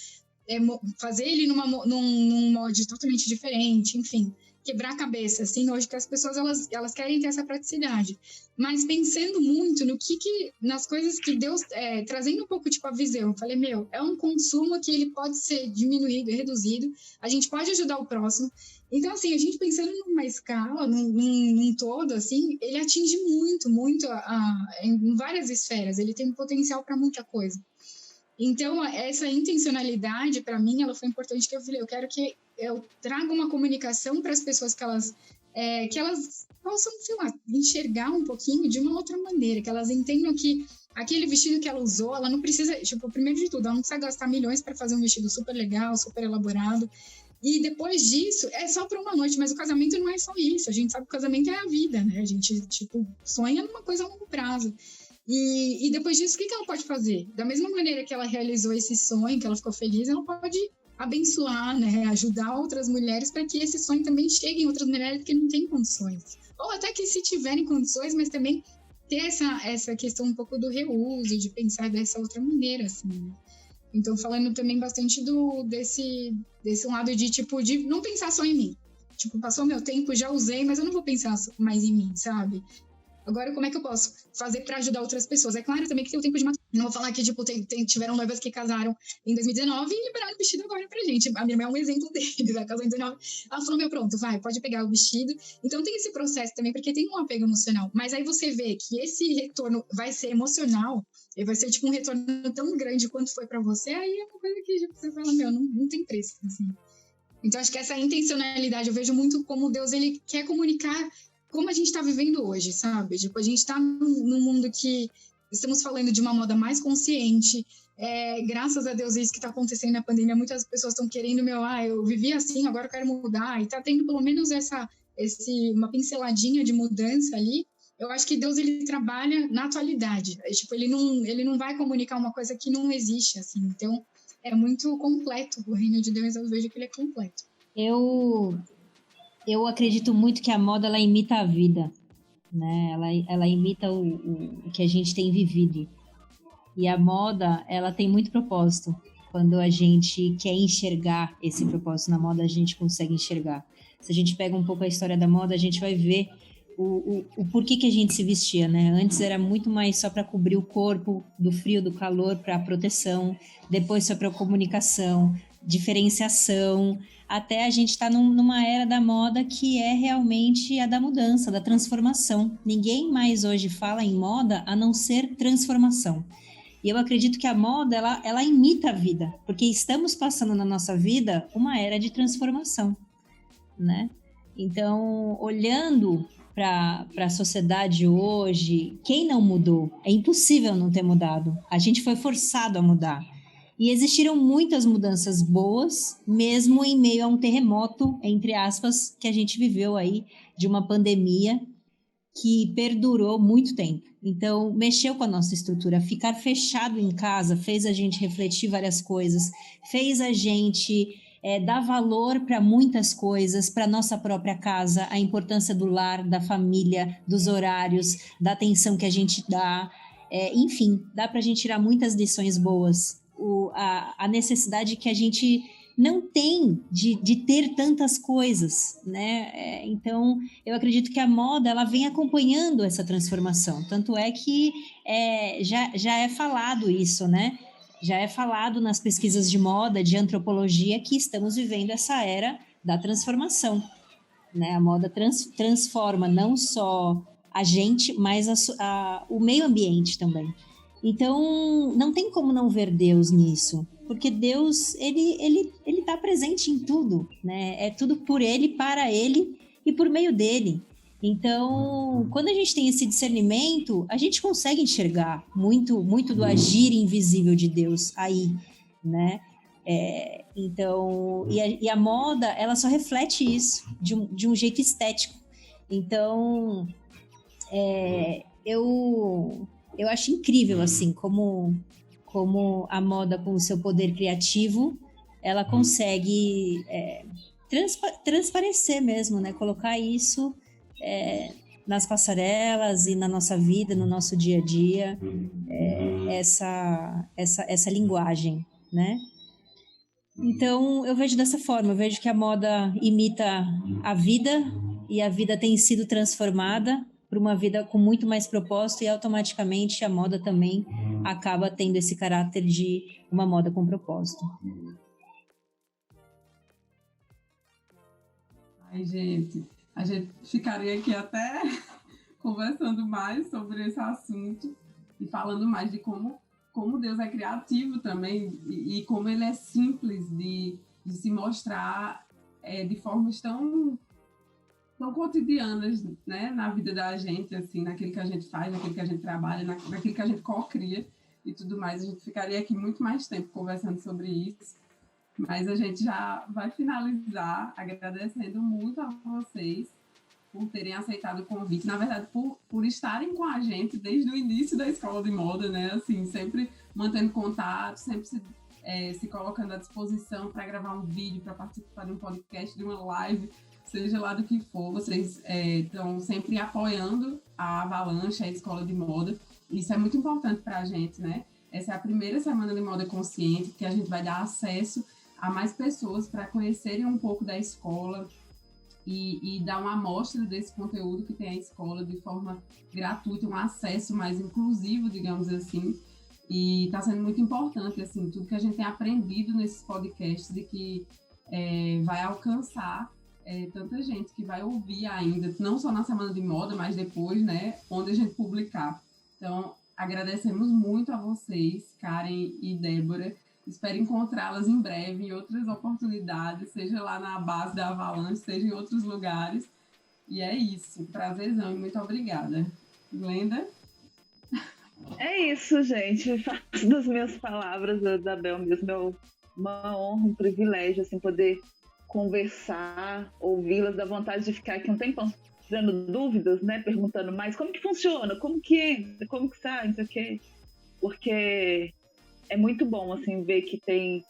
fazer ele num molde totalmente diferente, enfim. Quebrar a cabeça, assim, hoje que as pessoas, elas querem ter essa praticidade. Mas pensando muito nas coisas que Deus, trazendo um pouco, tipo, a visão. Eu falei, é um consumo que ele pode ser diminuído e reduzido, a gente pode ajudar o próximo. Então, assim, a gente pensando numa escala, num todo, assim, ele atinge muito, muito em várias esferas, ele tem um potencial para muita coisa. Então, essa intencionalidade, para mim, ela foi importante, que eu falei, eu quero que eu traga uma comunicação para as pessoas que elas possam, sei lá, enxergar um pouquinho de uma outra maneira, que elas entendam que aquele vestido que ela usou, ela não precisa, tipo, primeiro de tudo, ela não precisa gastar milhões para fazer um vestido super legal, super elaborado, e depois disso, é só para uma noite, mas o casamento não é só isso, a gente sabe que o casamento é a vida, né, a gente, tipo, sonha numa coisa a longo prazo. E depois disso, o que ela pode fazer? Da mesma maneira que ela realizou esse sonho, que ela ficou feliz, ela pode abençoar, né? Ajudar outras mulheres para que esse sonho também chegue em outras mulheres que não têm condições. Ou até que se tiverem condições, mas também ter essa questão um pouco do reuso, de pensar dessa outra maneira, assim, né? Então, falando também bastante desse lado de, tipo, de não pensar só em mim. Tipo, passou meu tempo, já usei, mas eu não vou pensar mais em mim, sabe? Agora, como é que eu posso fazer para ajudar outras pessoas? É claro também que tem o tempo de maturidade. Não vou falar que, tipo, tiveram noivas que casaram em 2019 e liberaram o vestido agora pra gente. A minha irmã é um exemplo deles. Ela casou em 2019. Ela falou, pronto, pode pegar o vestido. Então, tem esse processo também, porque tem um apego emocional. Mas aí você vê que esse retorno vai ser emocional, e vai ser, tipo, um retorno tão grande quanto foi pra você, aí é uma coisa que tipo, você fala, não tem preço, assim. Então, acho que essa intencionalidade, eu vejo muito como Deus, ele quer comunicar como a gente está vivendo hoje, sabe? Tipo, a gente está num mundo que estamos falando de uma moda mais consciente. Graças a Deus, isso que está acontecendo na pandemia, muitas pessoas estão querendo, eu vivi assim, agora eu quero mudar. E está tendo pelo menos uma pinceladinha de mudança ali. Eu acho que Deus, ele trabalha na atualidade. Tipo, ele não vai comunicar uma coisa que não existe, assim. Então, é muito completo. O reino de Deus, eu vejo que ele é completo. Eu acredito muito que a moda, ela imita a vida, né? Ela imita o que a gente tem vivido. E a moda, ela tem muito propósito. Quando a gente quer enxergar esse propósito na moda, a gente consegue enxergar. Se a gente pega um pouco a história da moda, a gente vai ver o porquê que a gente se vestia, né? Antes era muito mais só para cobrir o corpo do frio, do calor, para proteção. Depois só para comunicação, diferenciação, até a gente está numa era da moda que é realmente a da mudança, da transformação. Ninguém mais hoje fala em moda a não ser transformação. E eu acredito que a moda, ela imita a vida, porque estamos passando na nossa vida uma era de transformação, né? Então, olhando para a sociedade hoje, quem não mudou? É impossível não ter mudado. A gente foi forçado a mudar. E existiram muitas mudanças boas, mesmo em meio a um terremoto, entre aspas, que a gente viveu aí, de uma pandemia que perdurou muito tempo. Então, mexeu com a nossa estrutura. Ficar fechado em casa fez a gente refletir várias coisas, fez a gente dar valor para muitas coisas, para nossa própria casa, a importância do lar, da família, dos horários, da atenção que a gente dá. Enfim, dá para a gente tirar muitas lições boas. A necessidade que a gente não tem de ter tantas coisas, né? Então, eu acredito que a moda ela vem acompanhando essa transformação. Tanto é que já é falado isso, né? Já é falado nas pesquisas de moda, de antropologia, que estamos vivendo essa era da transformação, né? A moda transforma não só a gente, mas o meio ambiente também. Então, não tem como não ver Deus nisso, porque Deus, ele está presente em tudo, né? É tudo por Ele, para Ele e por meio dEle. Então, quando a gente tem esse discernimento, a gente consegue enxergar muito, muito do agir invisível de Deus aí, né? Então, e a moda, ela só reflete isso de um jeito estético. Então, eu acho incrível, assim, como a moda, com o seu poder criativo, ela consegue transparecer mesmo, né? Colocar isso nas passarelas e na nossa vida, no nosso dia a dia, essa linguagem, né? Então, eu vejo dessa forma, eu vejo que a moda imita a vida e a vida tem sido transformada para uma vida com muito mais propósito e automaticamente a moda também acaba tendo esse caráter de uma moda com propósito. Ai, gente, a gente ficaria aqui até conversando mais sobre esse assunto e falando mais de como Deus é criativo também e como ele é simples de se mostrar de formas tão cotidianas, né, na vida da gente, assim, naquilo que a gente faz, naquilo que a gente trabalha, naquilo que a gente co-cria e tudo mais. A gente ficaria aqui muito mais tempo conversando sobre isso, mas a gente já vai finalizar agradecendo muito a vocês por terem aceitado o convite, na verdade, por estarem com a gente desde o início da Escola de Moda, né, assim, sempre mantendo contato, sempre se colocando à disposição para gravar um vídeo, para participar de um podcast, de uma live, seja lá do que for. Vocês estão sempre apoiando a Avalanche, a Escola de Moda. Isso é muito importante para a gente, né? Essa é a primeira semana de moda consciente, que a gente vai dar acesso a mais pessoas para conhecerem um pouco da escola e dar uma amostra desse conteúdo que tem a escola de forma gratuita, um acesso mais inclusivo, digamos assim. E está sendo muito importante, assim, tudo que a gente tem aprendido nesses podcasts e que vai alcançar tanta gente que vai ouvir ainda, não só na Semana de Moda, mas depois, né, onde a gente publicar. Então, agradecemos muito a vocês, Karen e Débora. Espero encontrá-las em breve, em outras oportunidades, seja lá na base da Avalanche, seja em outros lugares. E é isso. Prazerzão e muito obrigada. Glenda? É isso, gente. Faço das minhas palavras da Bel mesmo. Uma honra, um privilégio, assim, poder conversar, ouvi-las, dá vontade de ficar aqui um tempão tirando dúvidas, né? Perguntando mais como que funciona, como que entra, como que sai, não sei o quê. Porque é muito bom, assim, ver que tem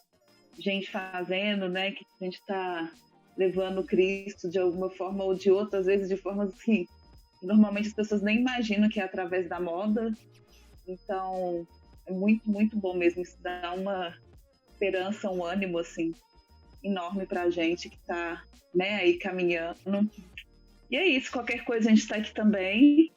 gente fazendo, né? Que a gente tá levando Cristo de alguma forma ou de outra, às vezes de formas assim, que normalmente as pessoas nem imaginam que é através da moda. Então, é muito, muito bom mesmo. Isso dá uma esperança, um ânimo, assim, enorme pra gente que tá, né, aí caminhando. E é isso, qualquer coisa a gente tá aqui também.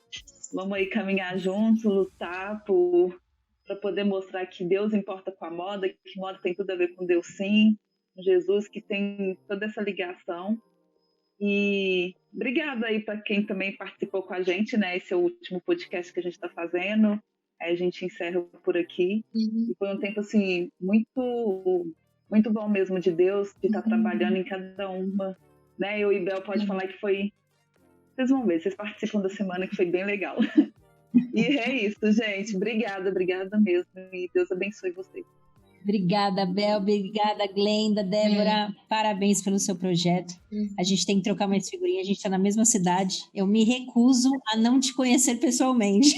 Vamos aí caminhar juntos, lutar para poder mostrar que Deus importa com a moda, que moda tem tudo a ver com Deus sim, com Jesus, que tem toda essa ligação. E obrigada aí para quem também participou com a gente, né? Esse é o último podcast que a gente está fazendo. Aí a gente encerra por aqui. E foi um tempo, assim, muito, muito bom mesmo de Deus, de estar trabalhando em cada uma. Né? Eu e Bel pode falar que foi... Vocês vão ver, vocês participam da semana, que foi bem legal. E é isso, gente. Obrigada mesmo. E Deus abençoe vocês. Obrigada, Bel. Obrigada, Glenda, Débora. Parabéns pelo seu projeto. A gente tem que trocar mais figurinha. A gente está na mesma cidade. Eu me recuso a não te conhecer pessoalmente.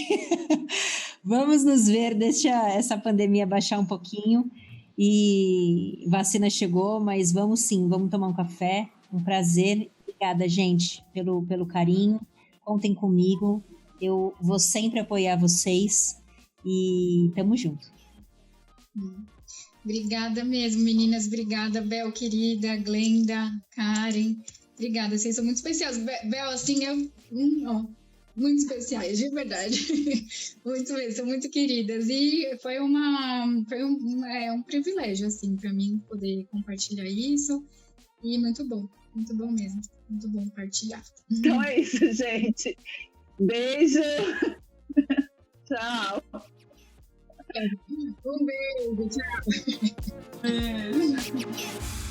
Vamos nos ver. Deixa essa pandemia baixar um pouquinho. E vacina chegou, mas vamos sim. Vamos tomar um café. Um prazer. Obrigada, gente, pelo carinho. Contem comigo. Eu vou sempre apoiar vocês. E tamo junto. Obrigada mesmo, meninas. Obrigada, Bel, querida, Glenda, Karen. Obrigada, vocês são muito especiais. Bel, assim, muito especiais, de verdade. Muito mesmo, são muito queridas. E foi um privilégio, assim, para mim poder compartilhar isso. E muito bom mesmo. Muito bom partilhar. Então é isso, gente. Beijo. Tchau. Um beijo, tchau. Beijo.